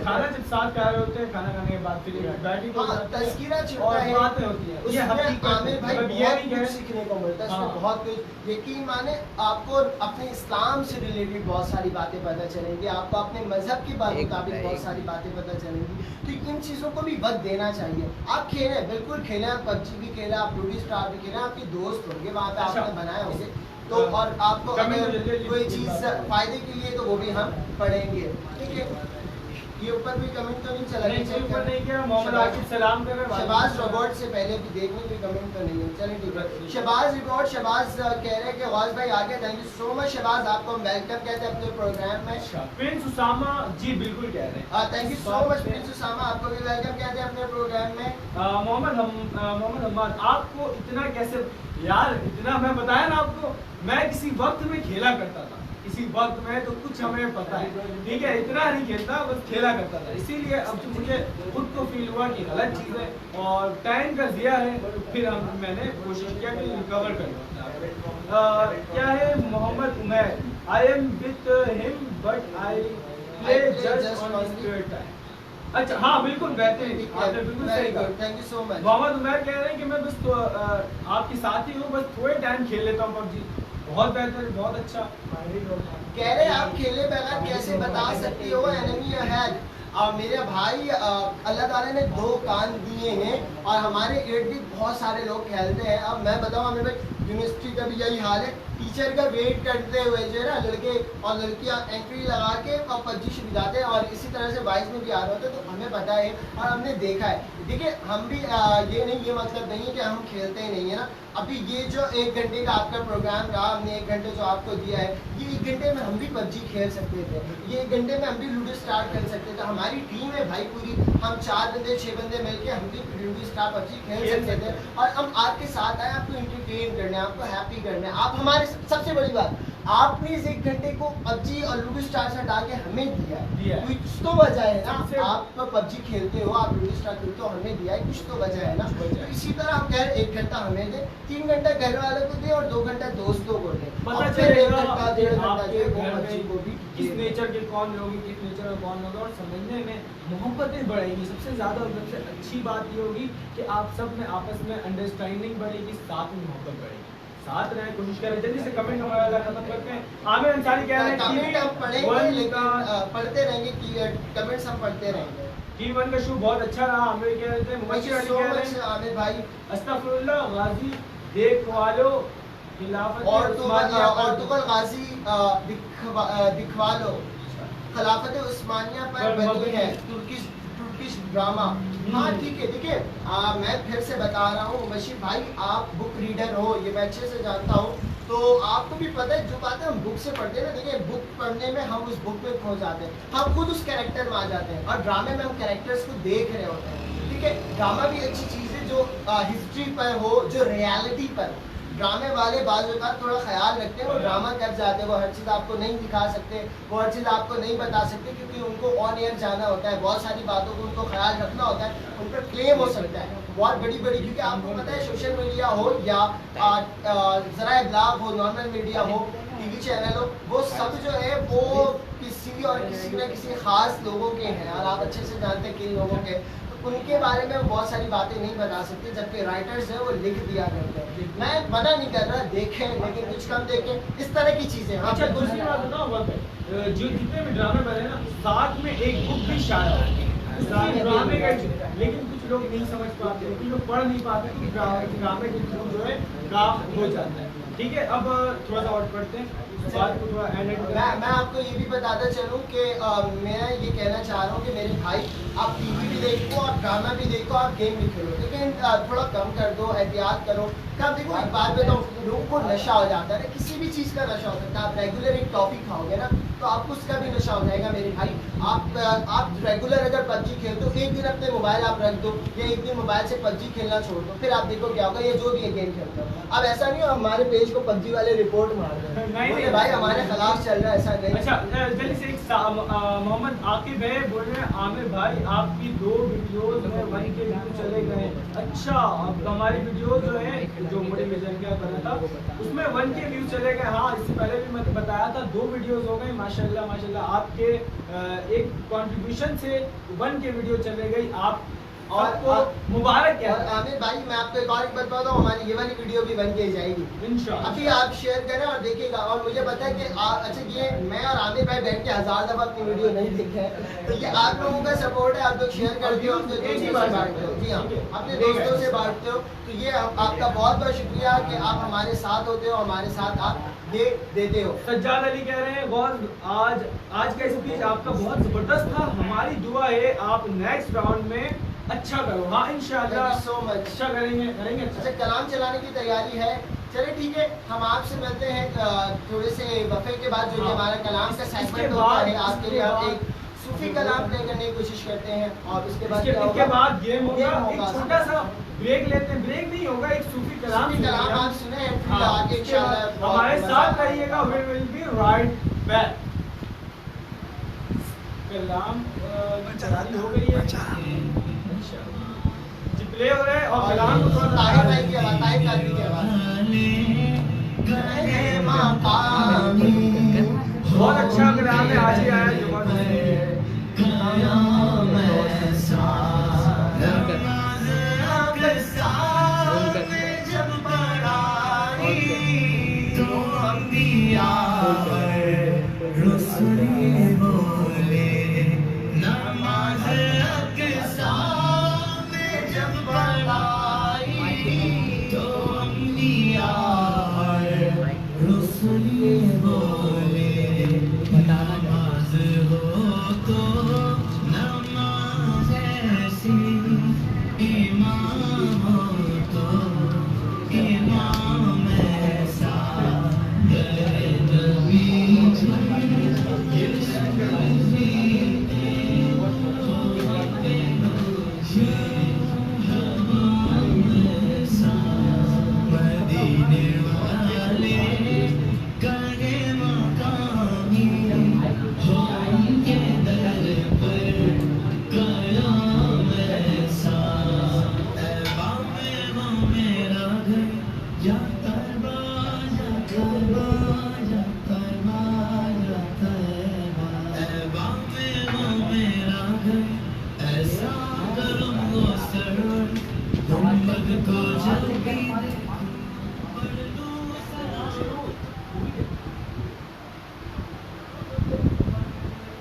खाना जब साथ खा रहे होते हैं, खाना खाने के बाद फिर बैठी तस्किरा छिड़ता और है, बातें होती हैं। ये हकीकत है, आमिर भाई मतलब ये बहुत नहीं कुछ है, सीखने को मिलता है, इसमें हाँ। बहुत कुछ, यकीन माने आपको अपने इस्लाम से रिलेटेड बहुत सारी बातें पता चलेंगी, आपको अपने मजहब के मुताबिक बहुत सारी बातें पता चलेंगी, तो इन चीज़ों को भी वक्त देना चाहिए। आप खेलें, बिल्कुल खेलें, आप पबजी भी खेलें, आप लूडो स्टार भी खेलें, आपके दोस्त होंगे वहाँ पे, आपने बनाए होंगे, तो और आपको अगर कोई चीज़ फायदे के लिए तो वो भी हम पढ़ेंगे, ठीक है। ये ऊपर भी कमेंट तो नहीं चला, ऊपर नहीं किया। मोहम्मद आकिब सलाम कर रहे हैं, शहबाज रोबोट से पहले भी देखने कोई कमेंट तो नहीं है, चलिए ठीक है। शहबाज रिपोर्ट, शहबाज कह रहे हैं कि गौस भाई आ गए, thank you so much Shahbaz, आपको हम वेलकम कहते हैं अपने प्रोग्राम में। प्रिंस उसामा जी बिल्कुल कह रहे हैं, thank you so much prince Usama, आपको भी वेलकम कहते हैं अपने प्रोग्राम में। मोहम्मद हम्माद, आपको इतना कैसे, यार इतना मैं बताया ना आपको, मैं किसी वक्त में खेला करता था, इसी वक्त में तो कुछ हमें पता है, ठीक है, इतना नहीं खेलता, बस खेला करता था, इसीलिए अब तो मुझे खुद को फील हुआ कि गलत चीज़ है और टाइम का दिया है, फिर मैंने कोशिश किया कि रिकवर कर। क्या है Mohammad Umair, I am with him but I play just on spare time. अच्छा हाँ बिल्कुल बेहतरीन, ठीक है, आपने बिल्कुल सही कहा। Thank you so much. Mohammad Umar कह रहे हैं कि मैं बस आपके साथ ही हूँ, बस थोड़े टाइम खेल लेता हूँ पबजी। बहुत बेहतर, बहुत अच्छा। कह रहे आप खेले बगैर कैसे बता सकती हो एनिमी अहेड। मेरे भाई अल्लाह ताला ने 2 कान दिए हैं और हमारे इर्द गिर्द बहुत सारे लोग खेलते हैं। अब मैं बताऊँ, हमें यूनिवर्सिटी का भी यही हाल है, टीचर का वेट करते हुए जो है ना लड़के और लड़कियां एंट्री लगा के और पबजी शुरू जाते हैं और इसी तरह से 22 में भी आ रहे होते हैं। तो हमें पता है और हमने देखा है। देखिए हम भी ये मतलब नहीं है कि हम खेलते ही नहीं है ना। अभी ये जो 1 घंटे का आपका प्रोग्राम रहा, हमने 1 घंटे जो आपको दिया है, ये 1 घंटे में हम भी पबजी खेल सकते थे, ये 1 घंटे में हम भी लूडो स्टार खेल सकते थे। हमारी टीम है भाई पूरी, हम 4 बंदे 6 बंदे मिलके हम भी लूडो स्टार पबजी खेल सकते थे। और हम आपके साथ आए आपको इंटरटेन करना है, आपको हैप्पी करना है। आप हमारे सबसे बड़ी बात, आपने इस 1 घंटे को पबजी और लूडो स्टार से हटा के हमें दिया है। कुछ तो वजह है ना, आप पबजी खेलते हो, आप लूडो स्टार खेलते हो, हमें दिया है, कुछ तो वजह है ना। तो इसी तरह हम कह रहे 1 घंटा हमें दे, 3 घंटा घर वालों को दे और 2 घंटा दोस्तों को दे। पता चलेगा किस नेचर के कौन लोग हैं, किस नेचर का कौन लोग, और समझने में मोहब्बतें बढ़ेगी। सबसे ज्यादा और सबसे अच्छी बात ये होगी कि आप सब में आपस में अंडरस्टैंडिंग बढ़ेगी, साथ में मोहब्बत बढ़ेगी। साथ रहने की कोशिश करें। जल्दी से कमेंट हमारा खत्म करते हैं। आमिर अंसारी कह रहे हैं कमेंट हम पढ़ेंगे, लेकिन पढ़ते रहेंगे कि कमेंट्स हम पढ़ते रहेंगे। T1 का शो बहुत अच्छा रहा। आमिर कह रहे थे, मुबशिर अली कह रहे हैं आमिर भाई, अस्तगफुरुल्लाह गाजी देख वालो खिलाफत और गाजी दिखवा लो, खिलाफत उस्मानिया पर बनी है तुर्किश ड्रामा। हाँ ठीक है, देखिए मैं फिर से बता रहा हूँ बशीर भाई, आप बुक रीडर हो, ये मैं अच्छे से जानता हूँ। तो आपको भी पता है जो बातें हम बुक से पढ़ते हैं ना, देखिए बुक पढ़ने में हम उस बुक में खो जाते हैं, हम खुद उस कैरेक्टर में आ जाते हैं और ड्रामे में हम कैरेक्टर्स को देख रहे होते हैं। ठीक है, ड्रामा भी अच्छी चीज़ है जो हिस्ट्री पर हो, जो रियलिटी पर। ड्रामे वाले बाज़ थोड़ा ख्याल रखते हैं, वो ड्रामा कर जाते हैं, वो हर चीज़ आपको नहीं दिखा सकते, वो हर चीज़ आपको नहीं बता सकते, क्योंकि उनको ऑन एयर जाना होता है, बहुत सारी बातों को उनको ख्याल रखना होता है, उन पर क्लेम हो सकता है बहुत बड़ी बड़ी। क्योंकि आपको पता है सोशल मीडिया हो या ज़रा ब्लॉग हो, नॉर्मल मीडिया हो, टीवी चैनल हो, वो सब जो है वो किसी और किसी न किसी खास लोगों के हैं और आप अच्छे से जानते हैं किन लोगों के, उनके बारे में बहुत सारी बातें नहीं बता सकते, जबकि राइटर्स हैं वो लिख दिया करते हैं। मैं मना नहीं कर रहा, देखें लेकिन कुछ कम देखें, इस तरह की चीजें। अच्छा दूसरी बात बताओ, जो जितने भी ड्रामे बने ना, साथ में एक बुक भी शायद ड्रामे का, लेकिन कुछ लोग नहीं समझ पाते, कुछ लोग पढ़ नहीं पाते, ड्रामे के थ्रू जो है काम हो जाता है। ठीक है, अब थोड़ा सा और पढ़ते हैं, बात को थोड़ा मैं आपको ये भी बताता चलूँ कि मैं ये कहना चाह रहा हूँ कि मेरे भाई, आप टीवी भी देखो, आप ड्रामा भी देखो, आप गेम भी खेलो, लेकिन थोड़ा कम कर दो, एहतियात करो। कब देखो एक बात बताओ, लोगों को नशा हो जाता है, किसी भी चीज़ का नशा हो सकता है। आप रेगुलर एक टॉपिक खाओगे ना तो आपको उसका भी नशा हो जाएगा मेरे भाई। आप रेगुलर अगर पबजी खेलते हो, एक दिन अपने मोबाइल आप रख दो या एक दिन मोबाइल से पबजी खेलना छोड़ दो, फिर आप देखो क्या होगा, ये जो भी गेम खेलते हो। अब ऐसा नहीं हो हमारे पेज को पबजी वाले रिपोर्ट मार रहे भाई, हमारे खिलाफ चल रहा है, ऐसा नहीं। अच्छा जल्दी से एक मोहम्मद आकिब है, बोल रहे हैं आमिर भाई आपकी 2 वीडियोस में 1 के व्यू चले गए। अच्छा, अब हमारी वीडियो जो है जो मोटिवेशन का बना था उसमें 1 के व्यू चले गए। हाँ, इससे पहले भी मैंने बताया था 2 वीडियोस हो गए, माशाल्लाह माशाल्लाह। आपके एक कंट्रीब्यूशन से 1 के वीडियो चले गई, आप और मुबारक है। और आमिर भाई मैं आपको एक और बात बताता हूँ, हमारी ये वाली वीडियो भी बन के जाएगी इंशाल्लाह। अभी आप शेयर करें और देखिएगा, और मुझे पता है कि अच्छा ये मैं और आमिर भाई बैठ के 1000 दफा अपनी वीडियो नहीं देखे हैं, तो ये आप लोगों का सपोर्ट है, आप लोग शेयर करते हो, अपने दोस्तों से बांटते हो। जी हाँ, अपने दोस्तों से बांटते हो, तो ये आपका बहुत बहुत शुक्रिया कि आप हमारे साथ होते हो, हमारे साथ आप ये देते हो। सज्जाद अली कह रहे हैं आज का स्पीच आपका बहुत जबरदस्त था, हमारी दुआ है आप नेक्स्ट राउंड में अच्छा करो। हाँ इंशाल्लाह सो मच अच्छा करेंगे। अच्छा, कलाम चलाने की तैयारी है, चलिए ठीक है, हम आपसे मिलते हैं थोड़े से वफे के बाद, जो हमारा कलाम का सेगमेंट होता है, आपके लिए हम एक सूफी कलाम प्ले करने की कोशिश करते हैं, और उसके बाद गेम होगा, एक छोटा सा ब्रेक लेते हैं। ब्रेक नहीं होगा, एक सूफी कलाम आप सुने इंशाल्लाह। हमारे साथ रहिएगा, we will be right back. कलाम हो गई है, प्ले हो रहा है, और कलाम को थोड़ा ताहिर भाई की आवाज, ताहिर कादरी की आवाज। बहुत अच्छा कलाम है, आज ही आया जुमा। तो नमाज ऐसी, इमाम हो तो इमाम ऐसा, गए नबी मदीने वाले कहे मकामी हो उनके दर पर कयाम ऐसा। तैबा में वो मेरा घर, या तैबा या तैबा या तैबा या तैबा। तैबा में वो मेरा घर, ऐसा करूँगा सरवर गुंबद को जल्दी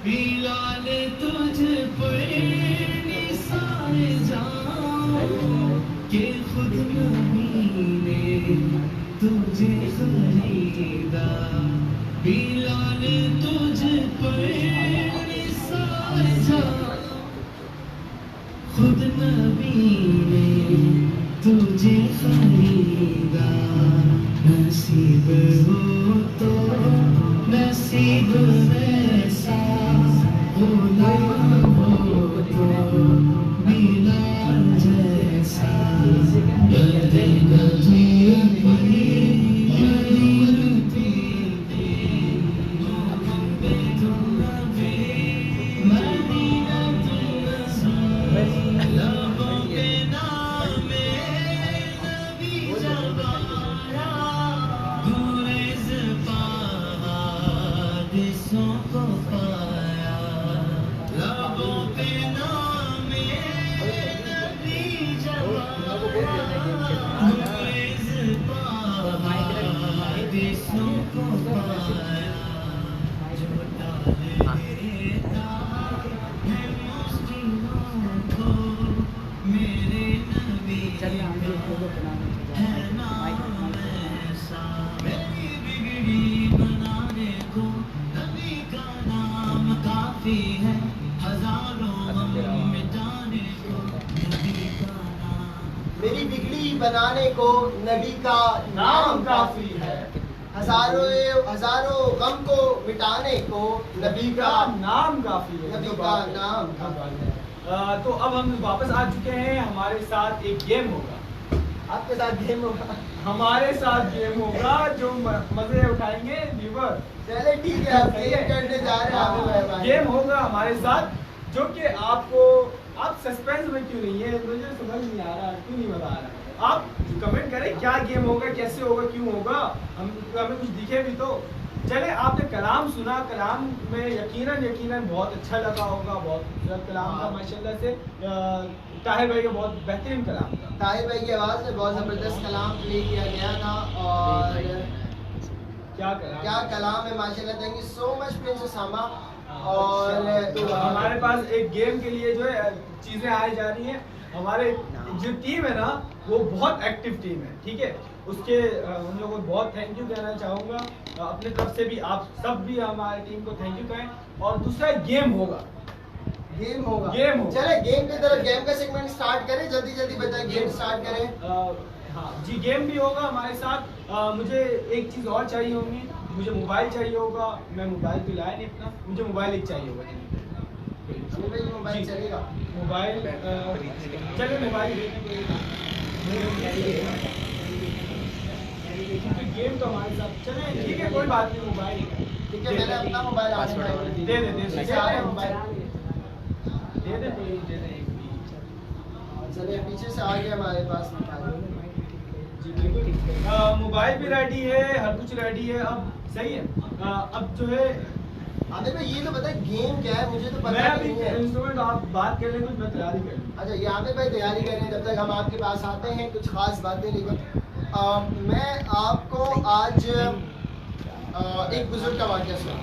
बिलाल तुझ पर निसार जाऊं कि खुद नबी ने तुझे खरीदा। बिलाल तुझ पर निसार जाऊं, खुद नबी ने तुझे खरीदा। नसीब हो तो नसीब वैसा, गुलाम हो तो बिलाल जैसा। बदे नबी को पाया, लबों पे नामे नबी जवाना, गुरेज पादिसों को पाया, जो डाल देता है मुस्लिमों को मेरे नबी का है नाम ऐसा। मेरी बिगड़ी बनाने को नबी का नाम काफी है, हजारों गम मिटाने को नबी का नाम। मेरी बिगड़ी बनाने को नबी का नाम काफी है, हजारों गम को मिटाने को नबी का नाम काफी है। नबी का नाम काफी है। तो अब हम वापस आ चुके हैं। हमारे साथ एक गेम होगा, आपके साथ गेम होगा, हमारे साथ गेम होगा जो मजे उठाएंगे व्यूवर। चले ठीक है, आप गेम करने जा रहे हैं। गेम होगा हमारे साथ जो कि आपको, आप सस्पेंस में क्यों नहीं है, मुझे समझ नहीं आ रहा, क्यों नहीं बता रहा। आप कमेंट करें क्या गेम होगा, कैसे होगा, क्यों होगा, हमें कुछ दिखे भी तो। चले, आपने कलाम सुना, कलाम में यकीनन बहुत अच्छा लगा होगा, बहुत खूबसूरत कलाम था माशाल्लाह से। ताहिर भाई का बहुत बेहतरीन कलाम था। ताहिर भाई की आवाज में बहुत जबरदस्त कलाम प्ले किया गया था और क्या कलाम है माशाल्लाह। Thank you so much prince Usama. और तो हमारे पास एक गेम के लिए जो है चीजें आई जा रही हैं। हमारे जो टीम है ना वो बहुत एक्टिव टीम है, ठीक है। उसके उन लोगों को बहुत थैंक यू कहना चाहूँगा अपने तरफ से भी। आप सब भी हमारी टीम को थैंक यू कहें। और दूसरा गेम होगा। चले गेम की तरफ, गेम का सेगमेंट स्टार्ट करें, जल्दी बताएं, गेम स्टार्ट करें। हाँ जी, गेम भी होगा हमारे साथ। मुझे एक चीज़ और चाहिए होगी, मुझे मोबाइल चाहिए होगा। मैं मोबाइल तो लाया नहीं अपना, मुझे मोबाइल एक चाहिए होगा। मोबाइल चलेगा, मोबाइल चले, मोबाइल गेम तो हमारे साथ चले, ठीक है, कोई बात नहीं। मोबाइल ठीक है, मैंने अपना मोबाइल दे चलिए पीछे से आ गया हमारे पास मोबाइल भी रेडी है, हर कुछ रेडी है। अब सही है। अब जो है आमिर भाई ये तो बताए गेम क्या है, मुझे तो पता नहीं है। इंस्ट्रूमेंट आप बात कर लें, मैं तैयारी कर लूँ। अच्छा, ये आमिर भाई तैयारी कर रहे हैं, जब तक हम आपके पास आते हैं कुछ खास बातें लेकर। मैं आपको आज एक बुजुर्ग का वाक़या सुना।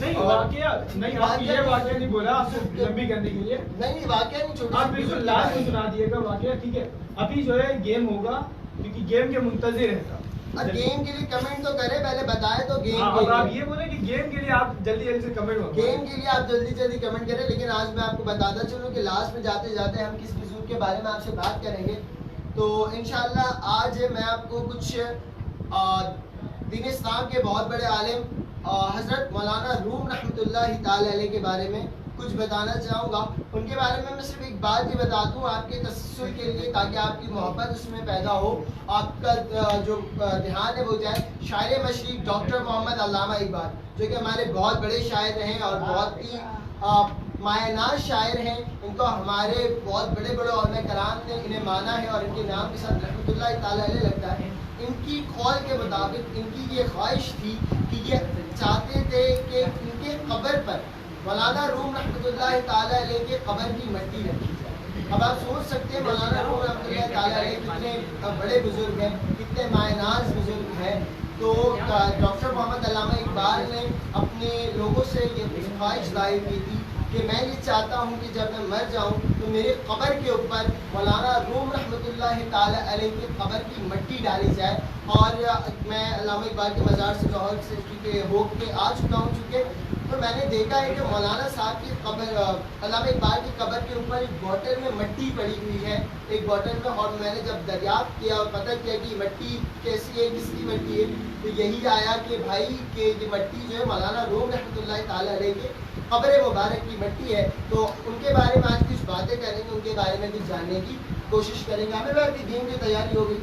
नहीं वाक़या नहीं, आप ये वाक़या नहीं बोला, आपसे लंबी करने के लिए। नहीं वाक़या नहीं, छोटी आप बिल्कुल लास्ट में सुना दिएगा वाक़या, ठीक है। अभी जो है गेम होगा, क्योंकि गेम के मुंतज़िर है सब, अब गेम के लिए कमेंट तो करें, पहले बताए तो गेम हाँ, के अब आप लिए। ये बोले कि गेम के लिए आप जल्दी जल्दी से कमेंट करो। गेम के लिए आप जल्दी जल्दी कमेंट करें, लेकिन आज मैं आपको बताता चलूं कि लास्ट में जाते जाते हम किस बुजुर्ग के बारे में आपसे बात करेंगे। तो इंशाल्लाह आज मैं आपको कुछ दीन इस्लाम के बहुत बड़े आलिम हज़रत मौलाना रूम रहमतुल्लाहि ताला अलैह के बारे में कुछ बताना चाहूँगा। उनके बारे में मैं सिर्फ एक बात ही बता दूँ आपके तसस्सुल के लिए, ताकि आपकी मोहब्बत उसमें पैदा हो, आपका जो ध्यान है वो जाए। शायर मशरिक़ डॉक्टर मोहम्मद अल्लामा इकबाल, जो कि हमारे बहुत बड़े शायर हैं और बहुत ही मायनाज शायर हैं। इनको हमारे बहुत बड़े बड़े उलमा कराम ने इन्हें माना है और इनके नाम के साथ रहमतुल्लाहि ताला अलैह लगता है। इनकी कौल के मुताबिक इनकी ये ख्वाहिश थी कि ये चाहते थे कि इनके कब्र पर मौलाना रूम रहमतुल्लाहि ताला अलैह के कब्र की मिट्टी रखी जाए। अब आप सोच सकते हैं मौलाना रूम रहमतुल्लाहि ताला अलैह कितने बड़े बुजुर्ग हैं, कितने मायनाज बुजुर्ग हैं। तो डॉक्टर मोहम्मद अल्लामा इकबाल ने अपने लोगों से ये ख्वाहिश जाहिर की थी कि मैं ये चाहता हूँ कि जब मैं मर जाऊँ तो मेरे कब्र के ऊपर मौलाना रूम रहमतुल्लाहि ताला अलैह के कब्र की मिट्टी डाली जाए। और मैं अल्लामा इकबाल के मज़ार से लाहौर से चूँकि होके आ चुका हूँ, चूँकि तो मैंने देखा है कि मौलाना साहब की कब्र अल्लामा इकबाल की कब्र के ऊपर एक बोतल में मिट्टी पड़ी हुई है, एक बोतल में। और मैंने जब दरियाफ्त किया और पता किया कि मिट्टी कैसी है, किसकी मिट्टी है, तो यही आया कि भाई कि ये मिट्टी जो है मौलाना रूम रहमतुल्लाहि ताला अलैह के कब्र मुबारक की मिट्टी है। तो उनके बारे में आज कुछ बातें करेंगे, उनके बारे में कुछ जानने की कोशिश करेंगे। हमें भाई आपकी गेम की तैयारी हो गई?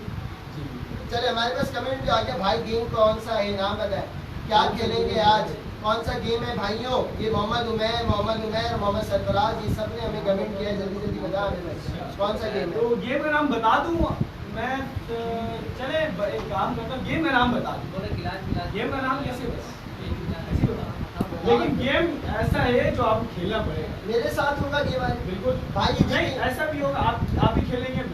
चले, हमारे पास कमेंट भी आ गया, भाई गेम कौन सा है, नाम बताएं, क्या खेलेंगे आज, कौन सा गेम है भाइयों? ये मोहम्मद उमैर, मोहम्मद सरफराज, ये सब ने हमें कमेंट किया, जल्दी जल्दी बता हमें कौन सा गेम है। तो गेम का नाम बता दूँ मैं? चले एक काम करता हूँ, गेम का नाम बता दूँ। गेम का नाम कैसे बता, लेकिन गेम ऐसा है जो आपको खेलना पड़ेगा। मेरे साथ होगा गेम आज? बिल्कुल भाई नहीं, ऐसा भी होगा, आप भी खेलेंगे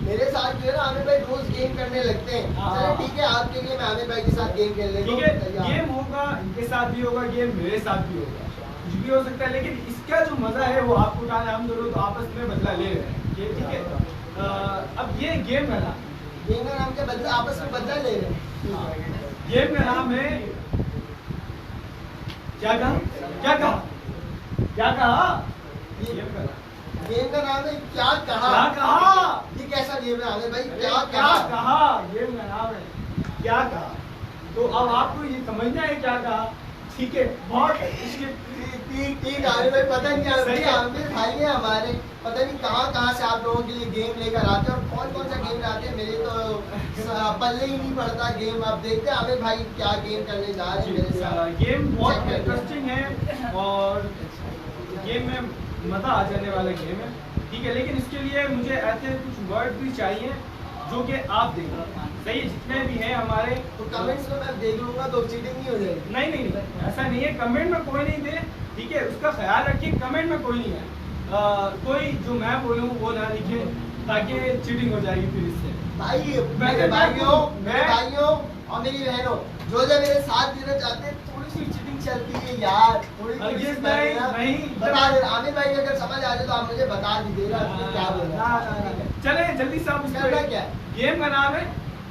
मेरे साथ जो है ना, आमिर भाई रोज गेम करने लगते हैं। चलो ठीक है, आपके लिए मैं आमिर भाई के साथ गेम खेलने को ठीक है। तैयार। गेम होगा, इनके साथ भी होगा गेम, मेरे साथ भी होगा, कुछ भी हो सकता है। लेकिन इसका जो मजा है वो आपको उठाना, हम दोनों तो आपस में बदला ले रहे हैं, ठीक है। अब ये गेम का नाम, गेम का नाम क्या? बदला, आपस में बदला ले रहे हैं। गेम का नाम है क्या कहा? क्या कहा? क्या कहा? गेम का नाम है क्या कहा? क्या कहा? ये कैसा गेम है आमिर भाई? क्या क्या कहा? कहा? गेम का नाम है क्या कहा। तो अब आपको ये समझना है क्या कहा, ठीक है। बहुत इसके ठीक आमिर भाई, पता नहीं सही है। आमिर भाई है हमारे, पता नहीं कहाँ से आप लोगों के लिए गेम लेकर आते हैं और कौन सा गेम लाते हैं। मेरे तो पल्ले ही नहीं पड़ता गेम। अब देखते हैं आमिर भाई क्या गेम करने जा रहे हैं मेरे साथ। गेम बहुत इंटरेस्टिंग है और गेम में मजा आ जाने वाला गेम है, ठीक है। लेकिन इसके लिए मुझे ऐसे कुछ वर्ड भी चाहिए जो कि आप देखो, सही है, जितने भी हैं हमारे। तो कमेंट्स में मैं देख लूंगा तो चीटिंग नहीं हो जाएगी? नहीं, ऐसा नहीं है, कमेंट में कोई नहीं दे, ठीक है। उसका ख्याल रखिए, कमेंट में कोई नहीं है। कोई जो मैं बोलूँ वो ना लिखे, ताकि चीटिंग हो जाएगी फिर इससे। भाई मेरे भाइयों और मेरी बहनों, जो मेरे साथ देना चाहते हैं, थोड़ी सी चीटिंग चलती है यार, थोड़ी नहीं बता दे। आमिर भाई अगर समझ आ जाए तो आप मुझे बता दीजिएगा क्या बोला। चले जल्दी से, आप करना क्या? गेम का नाम है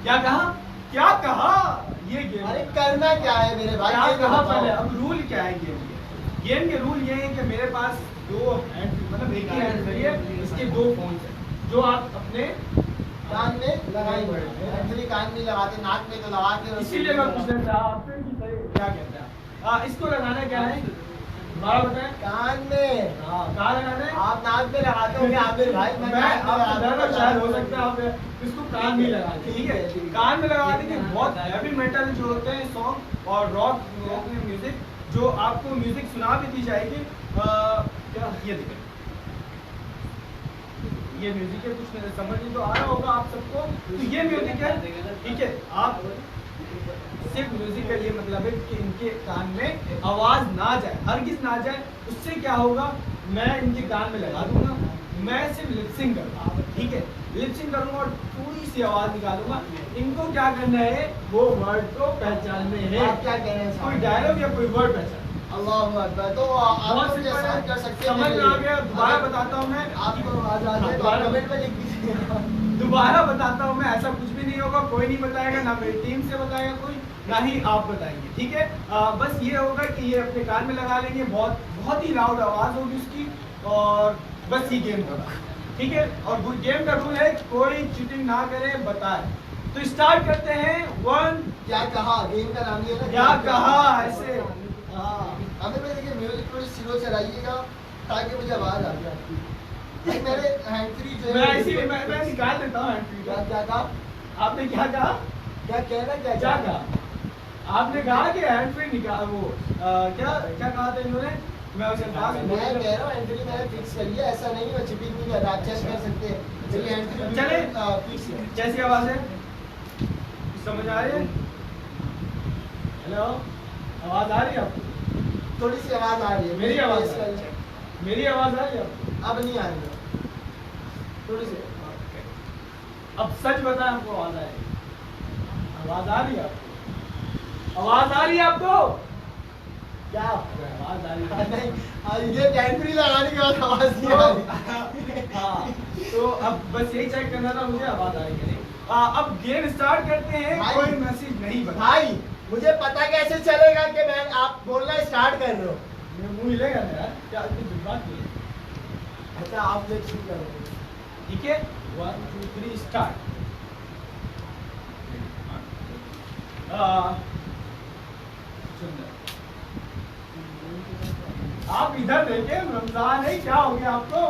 क्या कहा? क्या कहा? ये गेम, अरे करना क्या है मेरे भाई? क्या ये कहा बताओ। पहले। अब रूल क्या है गेम के? गेम के रूल ये है कि मेरे पास दो हैंड, मतलब एक ही हैंड है, इसके दो फोन है जो आप अपने कान में लगाएंगे। एक्चुअली कान में लगाते, नाक में तो लगाते हैं। इसीलिए मैं पूछना चाहा आपसे कि सही क्या कहते हैं। इसको लगाना क्या है, दोबारा बताएं। कान में। कहाँ लगाना है? आप नाक में लगाते होंगे आमिर भाई, मैं नाक में आपको डर लगाता शायद हो हूं। सकता है आप इसको कान में लगा दें, ठीक है। ठीक है। कान में लगा देंगे। बहुत हैवी मेटल जो होते हैं सॉन्ग और रॉक म्यूजिक, जो आपको म्यूजिक सुना भी दी जाएगी। क्या ये देखिए, ये म्यूजिक है, कुछ समझ नहीं तो आ रहा होगा आप सबको। तो ये म्यूजिक है, ठीक है। आप सिर्फ म्यूजिक का ये मतलब है कि इनके कान में आवाज ना जाए, हरगिज ना जाए। उससे क्या होगा, मैं इनके कान में लगा दूंगा, मैं सिर्फ लिपसिंग करूंगा, ठीक है। लिपसिंग करूंगा और थोड़ी सी आवाज निकालूंगा। इनको क्या करना है, वो वर्ड को पहचानने हैं। आप क्या कह रहे हैं? कोई डायलॉग या कोई वर्ड पहचान। अल्लाह अकबर। तो आप लोग जैसा कर सकते हैं। समझ में आ गया? दोबारा बताता हूँ मैं आपको आवाज आ जाए तो दोबारा- कमेंट में लिख दीजिए। दोबारा बताता हूँ मैं, ऐसा कुछ भी नहीं होगा, कोई नहीं बताएगा, ना मेरी टीम से बताएगा कोई, ना ही आप बताएंगे, ठीक है। बस ये होगा कि ये अपने कान में लगा लेंगे, बहुत बहुत ही लाउड आवाज होगी उसकी, और बस ये गेम होगा, ठीक है। और गेम का रूल है कोई चीटिंग ना करे, बताए। तो स्टार्ट करते हैं। 1 क्या कहा, गेम का नाम ये है ना, क्या कहा, ऐसे। हाँ अभी मैं देखिए म्यूजिक थोड़ी स्लो चलाइएगा ताकि मुझे आवाज आ जाए आपकी। एक मेरे हैंड फ्री जो मैं है इसीलिए मैं निकाल देता हूँ हैंड क्या फ्री। क्या कहा, आपने क्या कहा, क्या कहना, क्या क्या कहा? आपने कहा कि हैंड फ्री निकाल, वो क्या क्या कहा था इन्होंने, मैं उसे पास मैं कह रहा हूँ हैंड फ्री मैंने फिक्स कर लिया, ऐसा नहीं है चिपिंग नहीं कर रहा, आप चेक कर सकते हैं। चलिए हैंड फ्री चले। फिक्स है। कैसी आवाज है, समझ आ रही है? हेलो, आवाज आ रही है आपको? थोड़ी सी आवाज आ रही है, मेरी आवाज तेज आ रही है? मेरी आवाज आ रही है आपको? अब नहीं आ रही है, थोड़ी सी। अब सच बताएं, आपको आवाज आ रही है? आवाज आ रही है आपको? आवाज आ रही है आपको? क्या आवाज आ रही है? नहीं, ये हैंड फ्री लगाने के बाद आवाज नहीं आ रही। हाँ, तो अब बस यही चेक करना था मुझे, आवाज आ रही है कि नहीं। अब गेम स्टार्ट करते हैं। भाई, कोई मैसेज नहीं बता, भाई मुझे पता कैसे चलेगा कि मैं आप बोलना स्टार्ट कर रहे हो। मेरा मुंह हिलेगा ना यार, क्या कुछ बात नहीं है। अच्छा आप लोग शुरू करो, ठीक है, 1 2 3 स्टार्ट। आप इधर देखें, रमजान है, क्या हो गया आपको,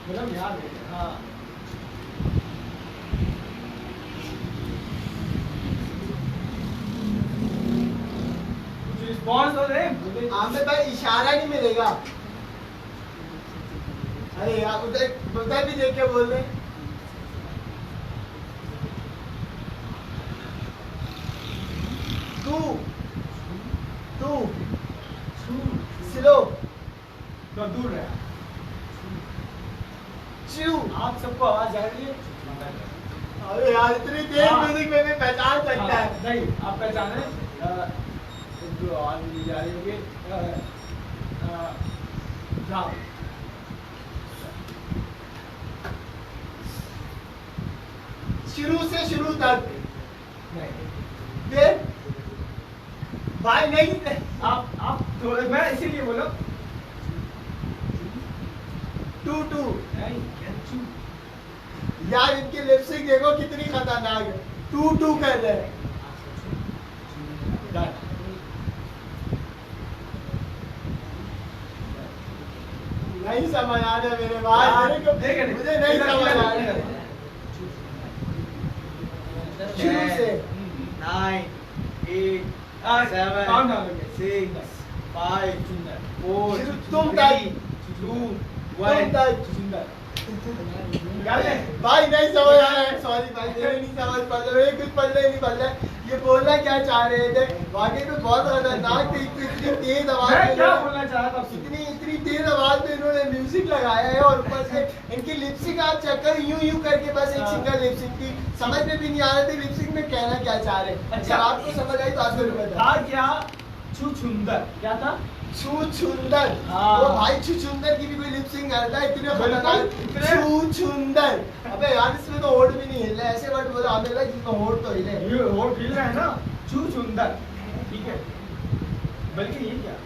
मतलब यहाँ देखें। हाँ, कुछ रिस्पॉन्स तो दे। आमिर भाई इशारा नहीं मिलेगा। अरे यार उधर उधर भी देख के बोल रहे। तू तू स्लो तो दूर रहे। चू। आप सबको आवाज आ रही है? अरे यार इतनी तेज हाँ। म्यूजिक में भी पहचान सकता हाँ, है। नहीं, आप पहचाने जो आवाज मिली जा रही होगी, जाओ। शुरू से शुरू तक। नहीं, फिर भाई नहीं, आप थोड़े, मैं इसीलिए बोला। टू टू। नहीं, चू। यार इनकी लिपस्टिक देखो कितनी खतरनाक है, टू टू कर रहे हैं। Done. नहीं समझ आ रहा मेरे भाई, मेरे को मुझे नहीं समझ आ रहा। शुरू से 9 8 7 count down again. 6 5 4 शुरू तुम तक 2 तुम 1 तक। सुंदर। याद है? भाई नहीं समझ आ रहा है, सॉरी भाई मेरे नहीं समझ पड़ रहा है, कुछ पढ़ नहीं पड़ रहा है। ये बोलना क्या चाह रहे थे, वाकई में बहुत खतरनाक थी। इतनी तेज आवाज मैं में क्या इन्होंने- बोलना चाह रहा था आपसे? इतनी इतनी तेज आवाज में इन्होंने म्यूजिक लगाया है, और ऊपर से इनकी लिपसिंग आप चेक करो, यूं यूं करके बस एक हाँ। सिंगल लिपसिंग थी, समझ में भी नहीं आ रही थी लिपसिंग में कहना क्या चाह रहे। अच्छा। अच्छा आपको समझ आई तो आप जरूर था बताओ। क्या? छुछुंदर क्या था? छुछुंदर। हाँ। वो भाई छुछुंदर की भी कोई लिपसिंग करता है, इतने खतरनाक। बिल्कुल, इतने- छुछुंदर। अबे यार इसमें तो होठ भी नहीं हिल रहा है, ऐसे वर्ड बोला आमिर भाई जिसमें होठ तो हिले। ये वो फील रहा है ना, छुछुंदर, ठीक है। बल्कि ये क्या,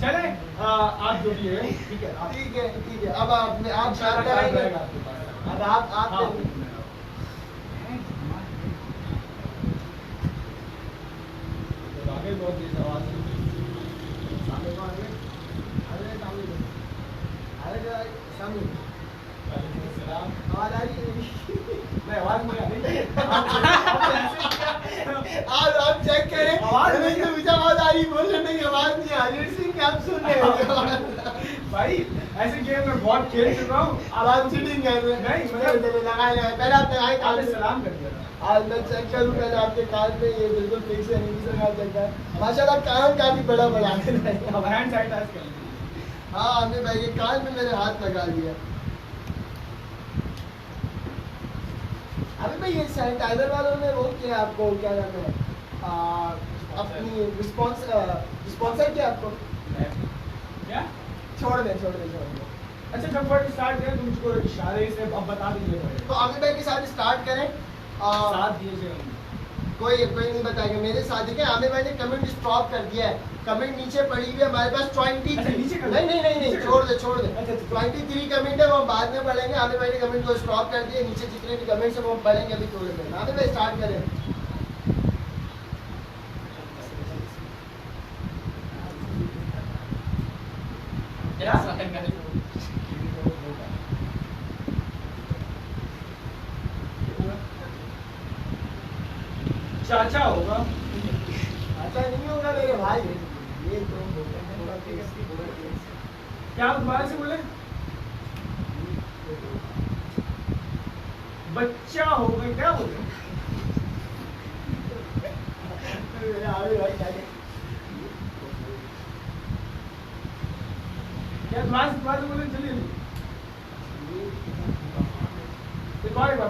चले, आप जो भी है, ठीक है। आप ठीक है ठीक है, अब आप सारा जानते कार्ड हैं। रहेगा आपके पास। अब आप हाँ। आगे बहुत तेज आवाज है। सामने कौन है? अरे सामने को। अरे सामने वालेकुम सलाम। आवाज आ रही है? नहीं, आवाज नहीं आ रही। आप चेक करें, आवाज नहीं तो मुझे आवाज आ रही, बोल रहे नहीं आवाज नहीं आ रही, सिंह क्या आप सुन रहे हो? भाई ऐसे गेम में बहुत खेल चुका हूँ। आवाज चीटिंग कर रहे हैं। नहीं, मतलब- लगाए पहले आप लगाए कान आपने में। सलाम कर दिया था। आज मैं चेक करूँ पहले आपके कान पे, ये बिल्कुल फिक्स है, नहीं से कान चलता है। माशाल्लाह कान काफी बड़ा बना है। अब हैंड सैनिटाइज कर लीजिए। हाँ आमिर भाई ये कान में मैंने हाथ लगा लिया। अभी भाई ये सैनिटाइजर वालों ने वो किया आपको, क्या नाम है, अपनी स्पॉन्सर किया आपको। क्या? छोड़ दे। अच्छा जब वर्ड स्टार्ट करें तो मुझको इशारे से अब बता दीजिए वर्ड। तो आमिर भाई के साथ स्टार्ट करें। साथ दीजिए। कोई नहीं बताएगा मेरे साथ। देखिए आमिर भाई ने कमेंट स्टॉप कर दिया है, कमेंट नीचे पड़ी हुई है हमारे पास 23। अच्छा, नीचे कर दो। नहीं छोड़ दे अच्छा, 23 कमेंट है, वो हम बाद में पढ़ेंगे। आमिर भाई ने कमेंट को स्टॉप कर दिया, नीचे जितने भी कमेंट्स है वो हम पढ़ेंगे अभी थोड़ी देर में। आमिर भाई स्टार्ट करें। चाचा होगा। अच्छा नहीं होगा मेरे भाई, ये तो क्या आप दोबारा से बोले? बच्चा होगा क्या बोले? क्या दोबारा से बोले? चलिए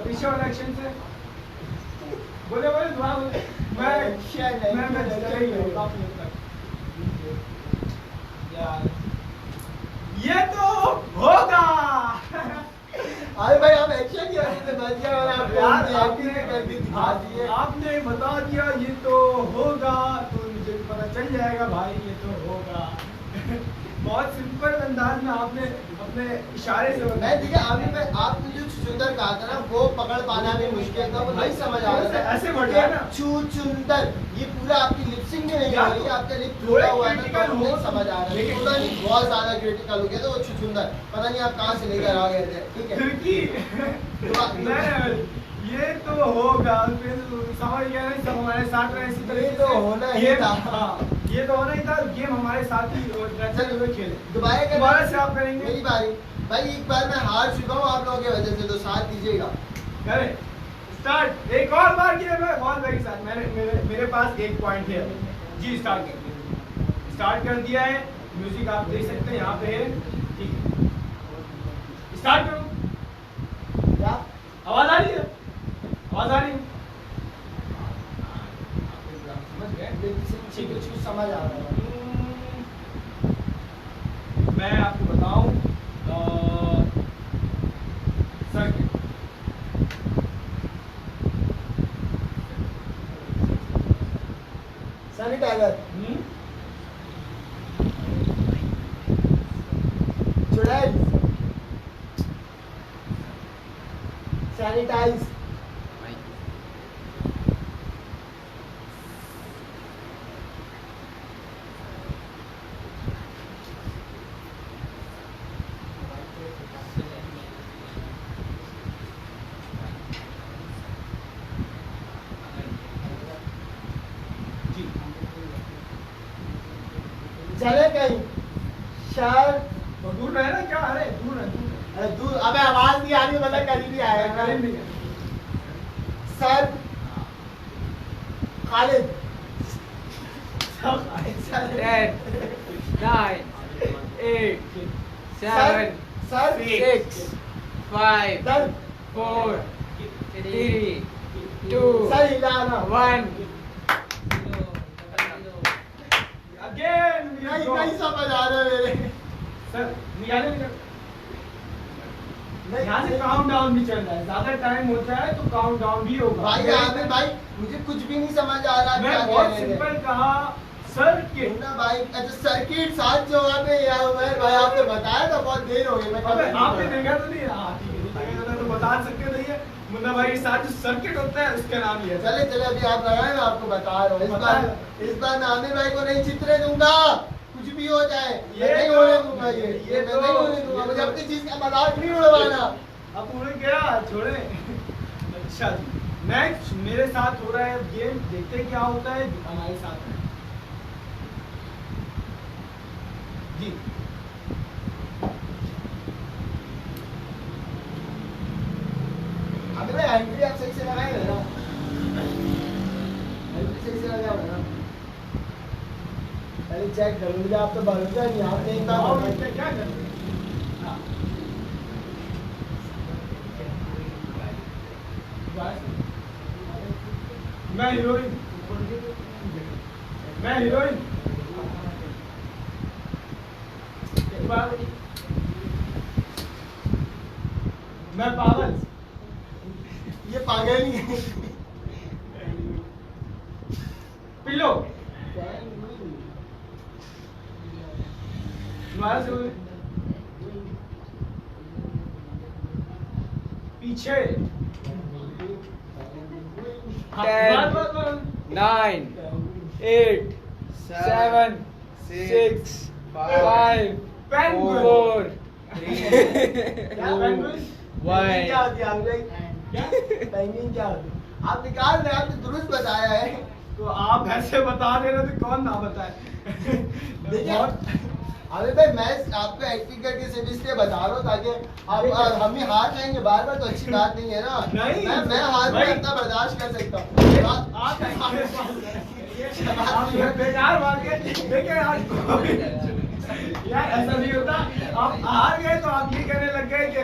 पीछे वाला एक्शन से बोले दोबारा बोले। मैं ये तो होगा। अरे भाई आप एक्शन किया आपने बता दिया ये तो होगा, तो मुझे पता चल जाएगा भाई ये तो होगा। बहुत सिंपल अंदाज में आपने अपने इशारे से मैं देखिए आमिर भाई आपने जो चुचुंदर कहा था ना वो पकड़ पाना भी मुश्किल था, वो नहीं समझ आ रहा था। ऐसे वर्ड है ना चुचुंदर, ये पूरा आपकी लिपसिंग में नहीं आ रही है, आपका लिप टूटा हुआ है तो नहीं समझ आ रहा है। थोड़ा नहीं बहुत ज्यादा क्रिटिकल हो गया तो वो चुचुंदर पता नहीं आप कहाँ से लेकर आ गए थे। ठीक है ये तो होगा, समझ गया नहीं, सब हमारे साथ रहे इसी तरह। ये तो होना ही था। ये तो होना ही था, गेम हमारे साथ ही खेले। दोबारा से आप करेंगे। मेरी बारी भाई, एक बार मैं हार चुका हूँ आप लोगों की वजह से, तो साथ दीजिएगा। करें स्टार्ट। एक और बार किया मैं बॉल भाई के साथ। मेरे पास 1 पॉइंट है जी। स्टार्ट कर दिया है। म्यूजिक आप देख सकते हैं यहाँ पे है। ठीक है स्टार्ट करो। क्या आवाज आ रही है? आवाज आ रही है? समझ गए? ठीक है, कुछ समझ आ रहा है। मैं आपको बताऊं सर्किट। सैनिटाइजर, चुड़ैल, सैनिटाइज, चले कहीं शहर दूर है ना क्या? अरे दूर है, दूर है। अरे दूर, अबे आवाज नहीं आ रही मतलब करीब ही आएगा। करीब नहीं है। Sir Khalid, 10, 9, 8, 7, sir 6, 5, sir 4, 3, 2, sir हिलाना 1. अगेन नहीं समझ आ रहा मेरे। सर निकाले नहीं यहाँ से काउंट डाउन भी चल रहा है। ज्यादा टाइम होता है तो काउंट डाउन भी होगा। भाई आमिर भाई मुझे कुछ भी नहीं समझ आ रहा। मैं क्या बहुत कह रहे सिंपल कहा सर्किट। ना भाई, अच्छा सर्किट साथ जगह पे या उमर भाई आपने बताया था, बहुत देर हो गई। मैं अबे आपने देखा तो नहीं? हाँ ठीक है, नहीं देखा तो बता सकते नहीं है। मुन्ना भाई के साथ जो सर्किट होता है उसका नाम ही है। चले चले अभी आप लगाए, मैं आपको बता रहा हूँ। इस बार मैं आमिर भाई को नहीं चितरे दूंगा, कुछ भी हो जाए ये नहीं तो- होने दूंगा। ये ये मैं तो- नहीं होने दूंगा। मुझे अपनी चीज का मजाक नहीं उड़वाना। अब उड़ गया, छोड़े। अच्छा जी, नेक्स्ट मेरे साथ हो रहा है गेम। देखते हैं क्या होता है हमारे साथ में जी। अभी मैं एंट्री आप सही से लगाए ना, एंट्री सही से लगाया ना, पहले चेक कर मुझे। आप तो भरोसा नहीं, आपने एक बार बताया। क्या कर रहे हैं? हाँ। मैं हीरोइन, मैं हीरोइन। एक बार मैं पागल। ये पागल ही है। पिलो। दोबारा से बोलिए। पीछे। हाँ, 10, बस। 9, 8, 7, 6, 5, Penguin. 4, क्या penguin? Why? क्या होती है आपने? क्या? पेंगुइन क्या होती है? आप निकाल रहे हैं, आपने दुरुस्त बताया है। तो आप ऐसे बता दे रहे तो कौन ना बताए। देखिए अरे भाई मैं आपको एक्टिंग करके सिर्फ इसलिए बता रहा हूँ ताकि आप हम ही हार जाएंगे बार बार, तो अच्छी बात नहीं है ना। नहीं। मैं हार में भाई। इतना बर्दाश्त कर सकता हूँ। आप बेकार बात है। देखिए यार ऐसा नहीं होता। आप हार गए तो आप ये कहने लग गए कि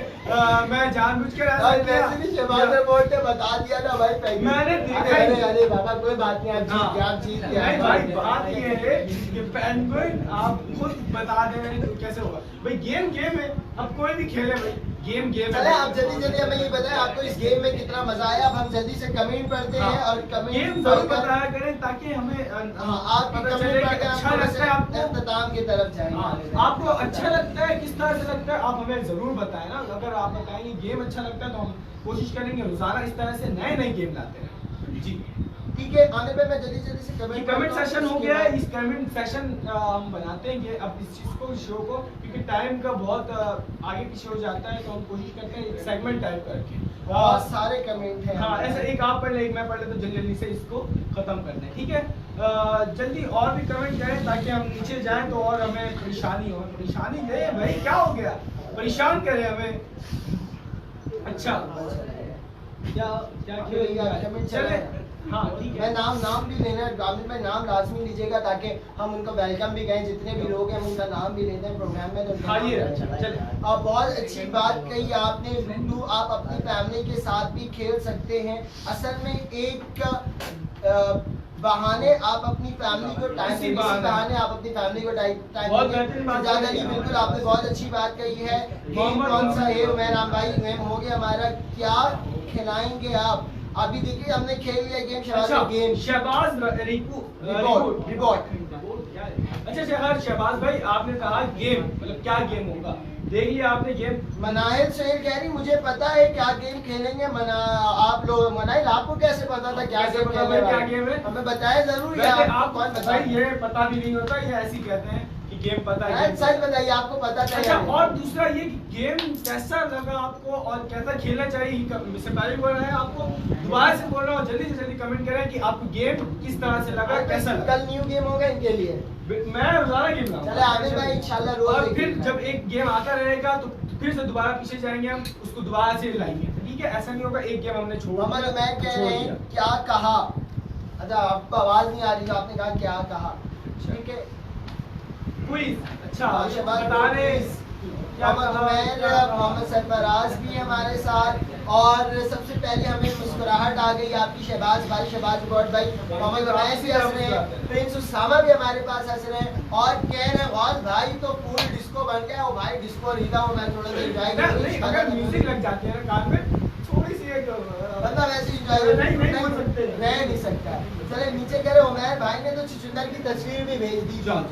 मैं जानबूझकर ऐसा किया। वैसे भी शहबाज बोल के बता दिया ना भाई पेंगुइन। मैंने देखा अरे ही। अरे अरे बाबा कोई बात नहीं, आप जीत गए, नहीं भाई, बात ये है कि पेंगुइन आप खुद बता दे रहे हैं तो कैसे होगा भाई। गेम है, अब कोई भी खेले भाई, गेम चले आप जल्दी जल्दी हमें ये बताएं आपको इस गेम में कितना मजा आया। अब हम जल्दी से कमेंट पढ़ते हैं और कमेंट गेम जरूर बताया करें ताकि हमें हाँ आपकी पता कमेंट चले पढ़ कि के हम अच्छा थोड़ा लगता है सा आपको। इख्तिताम की तरफ जाएंगे। हाँ, आपको अच्छा लगता है, किस तरह से लगता है आप हमें जरूर बताएं ना। अगर आप बताएंगे गेम अच्छा लगता है तो हम कोशिश करेंगे रोजाना इस तरह से नए नए गेम लाते हैं। जी ठीक है, आने पे मैं जल्दी जल्दी से कमेंट कमेंट सेशन हो गया है। इस कमेंट सेशन हम बनाते हैं अब इस चीज को, शो को, क्योंकि टाइम का बहुत आगे पीछे हो जाता है तो हम कोशिश करते हैं एक सेगमेंट टाइप करके। बहुत सारे कमेंट हैं। हाँ ऐसा एक आप पढ़ ले एक मैं पढ़ ले तो जल्दी जल्दी से इसको खत्म कर लें, ठीक है। जल्दी और भी कमेंट करें ताकि हम नीचे जाएं तो और हमें परेशानी हो। परेशानी ये है भाई, क्या हो गया, परेशान करें हमें। अच्छा क्या क्या कमेंट चले। हाँ ठीक मैं है। नाम भी लेना है, आमिर भाई नाम लाजमी लीजिएगा ताकि हम उनको वेलकम भी कहें। जितने भी लोग हैं हम उनका नाम भी लेते हैं प्रोग्राम में, तो उनका हाँ, ये नाम अच्छा, लेना है। चलिए। और बहुत अच्छी बात कही आपने लूडो आप अपनी फैमिली के साथ भी खेल सकते हैं। असल में एक बहाने आप अपनी फैमिली को टाइम इसी बहाने आप अपनी फैमिली को टाइम बहुत बेहतरीन बात ज़्यादा कही नहीं, आपने। बिल्कुल आपने बहुत अच्छी बात कही है। गेम मोहम्मद कौन सा है मोहम्मद। मैं राम भाई गेम हो गया हमारा, क्या खिलाएंगे आप? अभी देखिए हमने खेल लिया गेम शहबाज अच्छा गेम शहबाज रिकू रिबॉट। अच्छा शहबाज भाई आपने कहा गेम, मतलब क्या गेम होगा। देख लिया आपने गेम। मनाहिल सुहेल कह रही मुझे पता है क्या गेम खेलेंगे। आप लोग मनाहिल आपको कैसे पता था क्या कैसे गेम पता खेलने भाई क्या वाले? गेम है? हमें बताया जरूर वैसे यार, आप कौन भाई बताए? ये पता भी नहीं होता, ये ऐसे ही कहते हैं कि गेम पता है। मनाहिल सच बताइए आपको पता था अच्छा या नहीं? और दूसरा ये कि गेम कैसा लगा आपको और कैसा खेलना चाहिए, इससे पहले भी बोल रहे हैं आपको, दोबारा से बोल रहा हूँ, जल्दी से जल्दी कमेंट करें कि आपको गेम किस तरह से लगा, कैसा लगा। कल न्यू गेम होगा इनके लिए। मैं रोजाना गेम चले लाऊंगा। आमिर भाई इंशाल्लाह रोज और एक फिर गेम जब एक गेम आता रहेगा तो फिर से दोबारा पीछे जाएंगे, हम उसको दोबारा से लाएंगे, ठीक है। ऐसा नहीं होगा एक गेम हमने छोड़ मोहम्मद दिया, मैं कह छोड़ रहे दिया। हैं क्या कहा। अच्छा आपको आवाज नहीं आ रही तो आपने कहा क्या कहा, अच्छा। ठीक है। क्विज अच्छा हाँ, शहबाज बता रहे क्विज। क्या मोहम्मद कहा, उमैर क्या कहा? मोहम्मद सरफराज भी हमारे साथ। और सबसे पहले हमें मुस्कुराहट आ गई आपकी शहबाज भाई, शहबाज गौड भाई, मोहम्मद उमैर भी हंस रहे हैं, प्रिंस उसामा भी हमारे पास हंस रहे हैं और कह रहे हैं गौस भाई तो फुल डिस्को बन गया हो भाई, डिस्को रीदा हूँ मैं थोड़ा सा नहीं, अगर म्यूजिक एंजॉय लग जाती है ना कान में थोड़ी सी एक बंदा वैसे एंजॉय नहीं बोल सकते। रह नहीं सकता। चले नीचे करे उमैर भाई ने तो चुचुंदर की तस्वीर भी भेज दी। जाओ।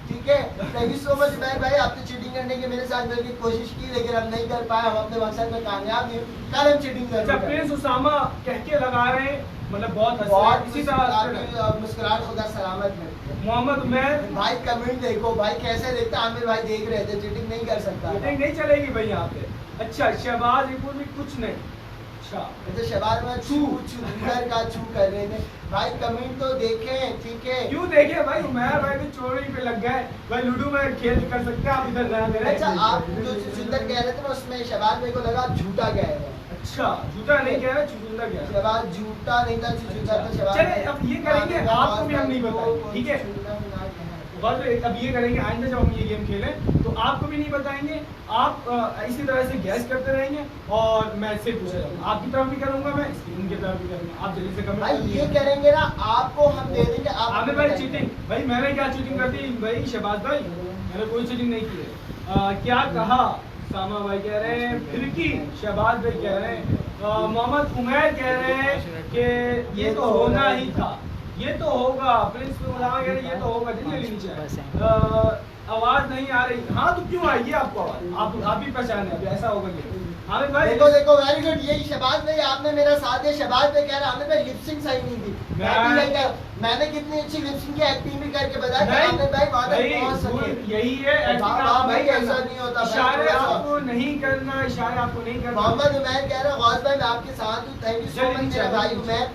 ठीक है, thank you so much Umair भाई, आपने चीटिंग करने की मेरे साथ मिलकर कोशिश की लेकिन हम नहीं कर पाए, हम अपने मकसद में कामयाब नहीं हुए। कल हम चीटिंग अच्छा करेंगे। प्रिंस उसामा कह के लगा रहे हैं, मतलब बहुत हंस रहे बहुत हैं। इसी तरह आपकी मुस्कुराहट खुदा सलामत में। मोहम्मद उमैर भाई कमेंट देखो भाई कैसे देखता, आमिर भाई देख रहे थे, चीटिंग नहीं कर सकता। मीटिंग नहीं चलेगी भाई यहाँ पे। अच्छा शहबाज रिपोर्ट में कुछ नहीं। अच्छा जैसे शहबाज में छू चुंदर का छू कर रहे थे भाई, कमेंट तो देखें, ठीक है। क्यों देखे भाई, उमैर भाई तो चोरी पे लग गए भाई, लूडो में खेल कर सकते हैं आप, इधर ना करें। अच्छा आप जो चुंदर कह रहे थे ना उसमें शहबाज भाई को लगा झूठा कह रहे हैं। अच्छा जूता नहीं कह रहा, चुंदर कह रहा। शहबाज झूठा नहीं था, झूठा था शहबाज। चले अब ये करेंगे, आपको भी हम नहीं बताएंगे, ठीक है। बस अब ये करेंगे आइंदा जब हम ये गेम खेलें तो आपको भी नहीं बताएंगे, आप इसी तरह से गैस करते रहेंगे और मैं से पूछा जाऊंगा, आपकी तरफ भी करूंगा मैं, उनकी तरफ भी करूंगा, आप जल्दी से कमेंट भाई कर ये दीजिए। करेंगे ना आपको हम दे देंगे, आप आमिर भाई चीटिंग, भाई मैंने क्या चीटिंग कर दी भाई शहबाज भाई, मैंने कोई चीटिंग नहीं की है। क्या कहा सामा भाई कह रहे हैं, फिरकी शहबाज भाई कह रहे हैं, मोहम्मद उमैर कह रहे हैं कि ये तो होना ही था, ये तो होगा। प्रिंस कह रहे हैं ये तो होगा, जितने नीचे आवाज नहीं आ रही। हाँ तो क्यों आएगी आपको आवाज? आप भी पहचाने अभी ऐसा होगा कि आमिर भाई देखो देखो वेरी गुड, यही शहबाज भाई आपने मेरा साथ दिया। शहबाज भाई कह रहा आमिर भाई लिपसिंग सही नहीं थी। मैंने कितनी अच्छी लिपसिंग की एक्टिंग भी करके बताया कि आमिर भाई वहां तक पहुंच सके। यही है वाह भाई, ऐसा नहीं होता। इशारे आपको नहीं करना, इशारे आपको नहीं करना। मोहम्मद उमैर कह रहा गौस भाई मैं आपके साथ हूं, थैंक यू सो मच मेरा भाई उमैर।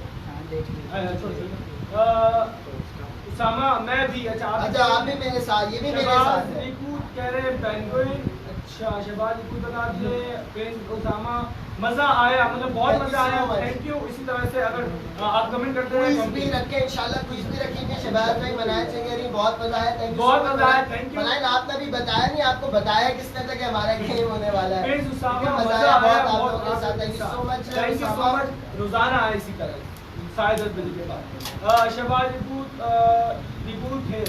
उसामा मैं भी। अच्छा आप भी मेरे साथ, ये भी मेरे साथ है। कह रहे हैं पेंगुइन। अच्छा शहबाज बता दिए। उसामा मजा आया, मतलब बहुत मजा आया, थैंक यू। इसी तरह से अगर आप कमेंट करते हैं क्विज भी रखें, इंशाल्लाह क्विज भी रखेंगे। शहबाज भाई मनाया चाहिए, बहुत मजा आया, थैंक यू। बहुत मजा आया, थैंक यू। मनाया आपने भी बताया नहीं, आपको बताया किसने था कि हमारा गेम होने वाला है। मजा आया बहुत आप लोगों के साथ, thank you so much. Thank you so much. रोजाना आए इसी तरह 10:30 बजे के बाद। शहबाज रिबूट है,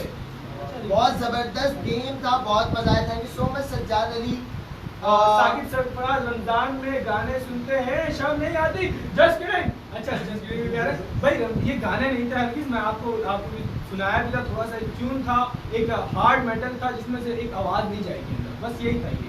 बहुत जबरदस्त गेम था, बहुत मजा आया, thank you so much Sajjad Ali. Saqib Sarfaraz Ramzan में गाने सुनते हैं, शर्म नहीं आती? Just kidding. अच्छा जस्ट किडिंग कह रहे हैं भाई, ये गाने नहीं थे हरगिज़, मैं आपको सुनाया भी था, थोड़ा सा एक ट्यून था, एक हार्ड मेटल था जिसमें से एक आवाज नहीं जाएगी अंदर, बस यही था ये।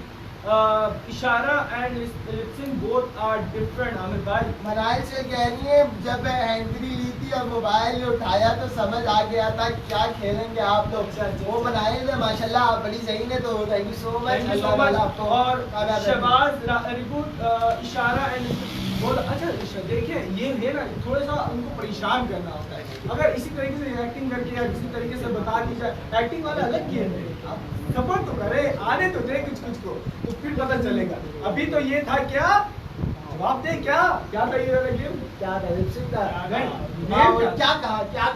इशारा and lip syncing both are different. Aamir भाई मनाइल से कह रही है जब मैं हैंडफ्री ली थी और मोबाइल उठाया तो समझ आ गया था क्या खेलेंगे आप लोग। वो मनाइल माशाल्लाह आप बड़ी सही है, तो थैंक यू सो मच। और शहबाज रिबूट इशारा एंड बोल। अच्छा देखिए ये है ना, थोड़ा सा उनको परेशान करना होता है। अगर इसी तरीके से एक्टिंग करके या किसी तरीके से बता दी जाए, एक्टिंग वाला अलग गेम है, आप सपोर्ट तो करे, आने तो दे कुछ कुछ को, तो फिर पता चलेगा। अभी तो ये था क्या, जवाब दे क्या क्या था ये वाला गेम, क्या था लिपसिंग का? नहीं क्या कहा, क्या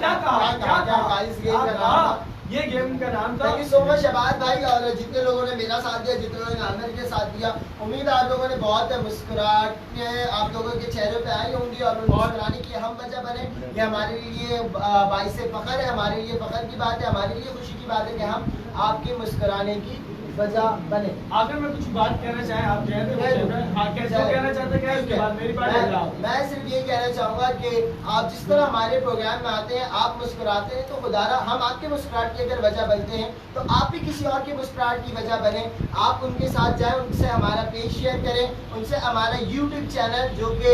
इस गेम का नाम, ये गेम का नाम था। Thank you so much Shahbaz भाई, और जितने लोगों ने मेरा साथ दिया, जितने लोगों ने आमिर के साथ दिया, उम्मीद है आप लोगों ने बहुत मुस्कुराहटें आप लोगों के चेहरे पे आई होंगी और मुस्कुराने की हम वजह बने। ये हमारे लिए बाइस फख्र है, हमारे लिए फख्र की बात है, हमारे लिए खुशी की बात है कि हम आपके मुस्कुराने की वजह बने। अगर मैं कुछ बात कहना चाहे आप कहना चाहते हैं उसके बाद मेरी बात। मैं सिर्फ ये कहना चाहूंगा कि आप जिस तरह हमारे प्रोग्राम में आते हैं, आप मुस्कुराते हैं, तो खुदारा हम आपके मुस्कुराहट की अगर वजह बनते हैं तो आप भी किसी और की मुस्कुराहट की वजह बने। आप उनके साथ जाएं, उनसे हमारा पेज शेयर करें, उनसे हमारा यूट्यूब चैनल जो कि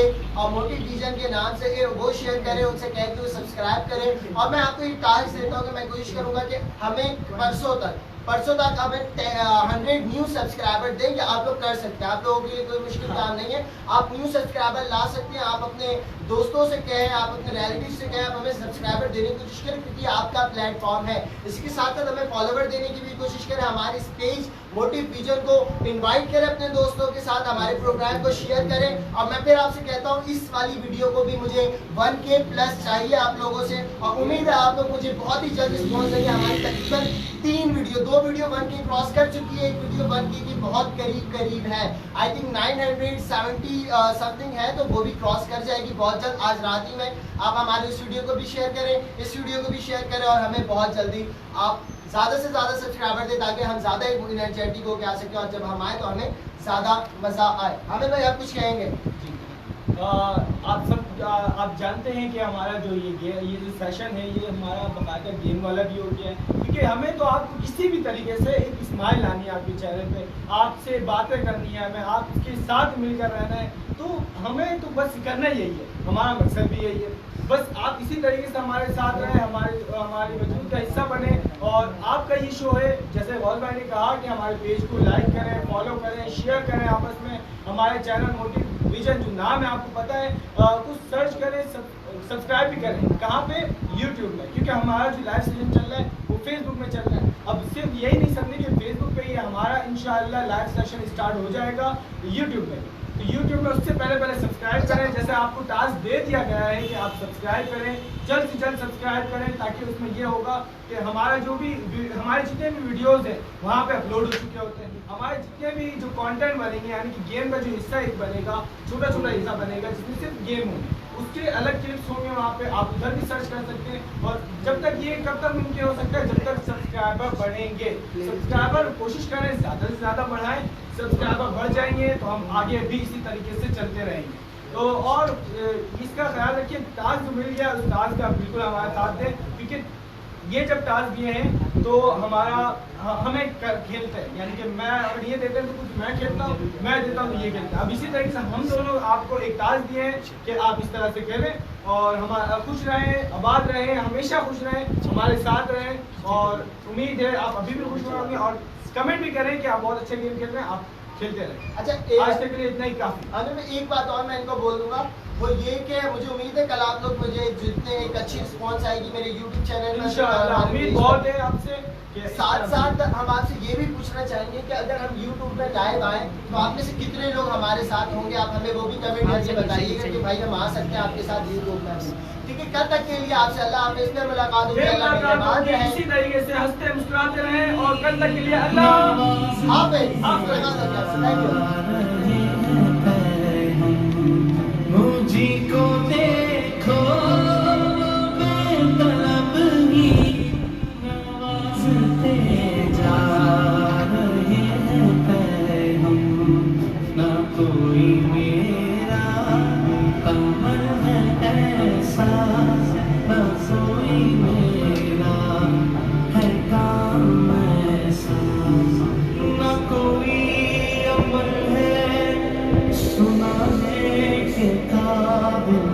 मोटिव विजन के नाम से है वो शेयर करें, उनसे कह के सब्सक्राइब करें। और मैं आपको एक टास्क देता हूँ कि मैं कोशिश करूंगा कि हमें परसों तक हमें 100 न्यू सब्सक्राइबर दें, या आप लोग कर सकते हैं, आप लोगों के लिए कोई मुश्किल काम नहीं है। आप न्यू सब्सक्राइबर ला सकते हैं, आप अपने दोस्तों से कहें, आप अपने रिलेटिव से कहें, आप हमें सब्सक्राइबर देने की कोशिश करें, क्योंकि आपका प्लेटफॉर्म है। इसके साथ साथ हमें फॉलोवर देने की भी कोशिश करें, हमारे इस पेज मोटिव विजन को इनवाइट करें अपने दोस्तों के साथ, हमारे प्रोग्राम को शेयर करें। और मैं फिर आपसे कहता हूँ इस वाली वीडियो को भी मुझे 1K प्लस चाहिए आप लोगों से, और उम्मीद है आप लोग मुझे बहुत ही जल्द रिस्पॉन्स देंगे। हमारी तकरीबन 3 वीडियो, 2 वीडियो 1K क्रॉस कर चुकी है, एक वीडियो 1K की बहुत करीब है, आई थिंक 970 समथिंग है, तो वो भी क्रॉस कर जाएगी बहुत जल्द, आज रात ही में। आप हमारे इस वीडियो को भी शेयर करें, इस वीडियो को भी शेयर करें, और हमें बहुत जल्दी आप ज़्यादा से ज़्यादा सब्सक्राइबर दें, ताकि हम ज़्यादा एनर्जेटिक होकर आ सकें, और जब हम आए तो हमें ज़्यादा मज़ा आए। हमें भाई आप कुछ कहेंगे? आप जानते हैं कि हमारा जो ये जो सेशन है, ये हमारा बकायदा गेम वाला भी हो गया है, क्योंकि हमें तो आपको किसी भी तरीके से एक स्माइल लानी है आपके चेहरे पे, आपसे बातें करनी है, हमें आपके साथ मिलकर रहना है, तो हमें तो बस करना यही है, हमारा मकसद भी यही है। बस आप इसी तरीके से हमारे साथ रहें, हमारे वजूद का हिस्सा बने। और आपका ये शो है, जैसे गौर भाई ने कहा कि हमारे पेज को लाइक करें, फॉलो करें, शेयर करें आपस में। हमारे चैनल मोटिव विजन जो नाम है आपको पता है, कुछ सर्च करें, सब्सक्राइब भी करें। कहाँ पे? यूट्यूब में, क्योंकि हमारा जो लाइव सेशन चल रहा है वो फेसबुक में चल रहा है। अब सिर्फ यही नहीं समझे कि फेसबुक पे ही हमारा इंशाल्लाह लाइव सेशन स्टार्ट हो जाएगा यूट्यूब में, तो यूट्यूब में उससे पहले सब्सक्राइब करें। जैसे आपको टास्क दे दिया गया है कि आप सब्सक्राइब करें, जल्द से जल्द सब्सक्राइब करें, ताकि उसमें ये होगा कि हमारा जो भी हमारे जितने भी वीडियोस हैं वहाँ पे अपलोड हो चुके होते हैं। हमारे जितने भी जो कंटेंट बनेंगे, यानी कि गेम का जो हिस्सा एक बनेगा, छोटा छोटा हिस्सा बनेगा जिसमें सिर्फ गेम होंगे, उसके अलग क्लिप्स होंगे वहाँ पे, आप उधर भी सर्च कर सकते हैं। और जब तक ये कब तक मुमकिन हो सकता है, जब तक सब्सक्राइबर बढ़ेंगे। सब्सक्राइबर कोशिश करें ज़्यादा से ज़्यादा बढ़ाएं, सब्सक्राइबर बढ़ जाएंगे तो हम आगे भी इसी तरीके से चलते रहेंगे। तो और इसका ख्याल रखिए, टास्क जो मिल गया उस टास्क का बिल्कुल हमारा साथ दें, क्योंकि ये जब टास्क दिए हैं तो हमारा हमें खेलते हैं, यानी कि मैं अगर ये देते हैं तो कुछ मैं खेलता हूँ, मैं देता हूँ तो ये खेलता है। अब इसी तरीके से हम दोनों आपको एक टास्क दिए हैं कि आप इस तरह से खेलें और हम खुश रहें, आबाद रहें, हमेशा खुश रहें, हमारे साथ रहें। और उम्मीद है आप अभी भी खुश रहेंगे और कमेंट भी करें कि आप बहुत अच्छे गेम खेल रहे हैं, आप खेलते रहें। अच्छा, आज तक के लिए इतना ही काफी। अरे मैं एक बात और मैं इनको बोल दूंगा, वो ये कि मुझे उम्मीद है कल आप लोग मुझे जितने एक अच्छी रिस्पॉन्स आएगी मेरे YouTube चैनल में, इंशाअल्लाह उम्मीद बहुत है आपसे। साथ साथ हम आपसे ये भी पूछना चाहेंगे कि अगर हम YouTube में लाइव आए तो आप में से कितने लोग हमारे साथ होंगे, आप हमें वो भी कमेंट करके बताइएगा कि भाई हम आ सकते हैं आपके साथ YouTube में। ठीक है, कल तक के लिए आपसे अल्लाह हाफिज़ में मुलाकात होगी। इसी तरीके से हंसते मुस्कुराते रहें और कल तक के लिए अल्लाह हाफिज़। Thank you. मुझको देखो बेतलब ही नवाज़ते जा रहे हैं पैगम, ना कोई मेरा अमल है ऐसा, ना कोई मेरा है काम ऐसा, ना कोई अमल है सुनाने के काबिल,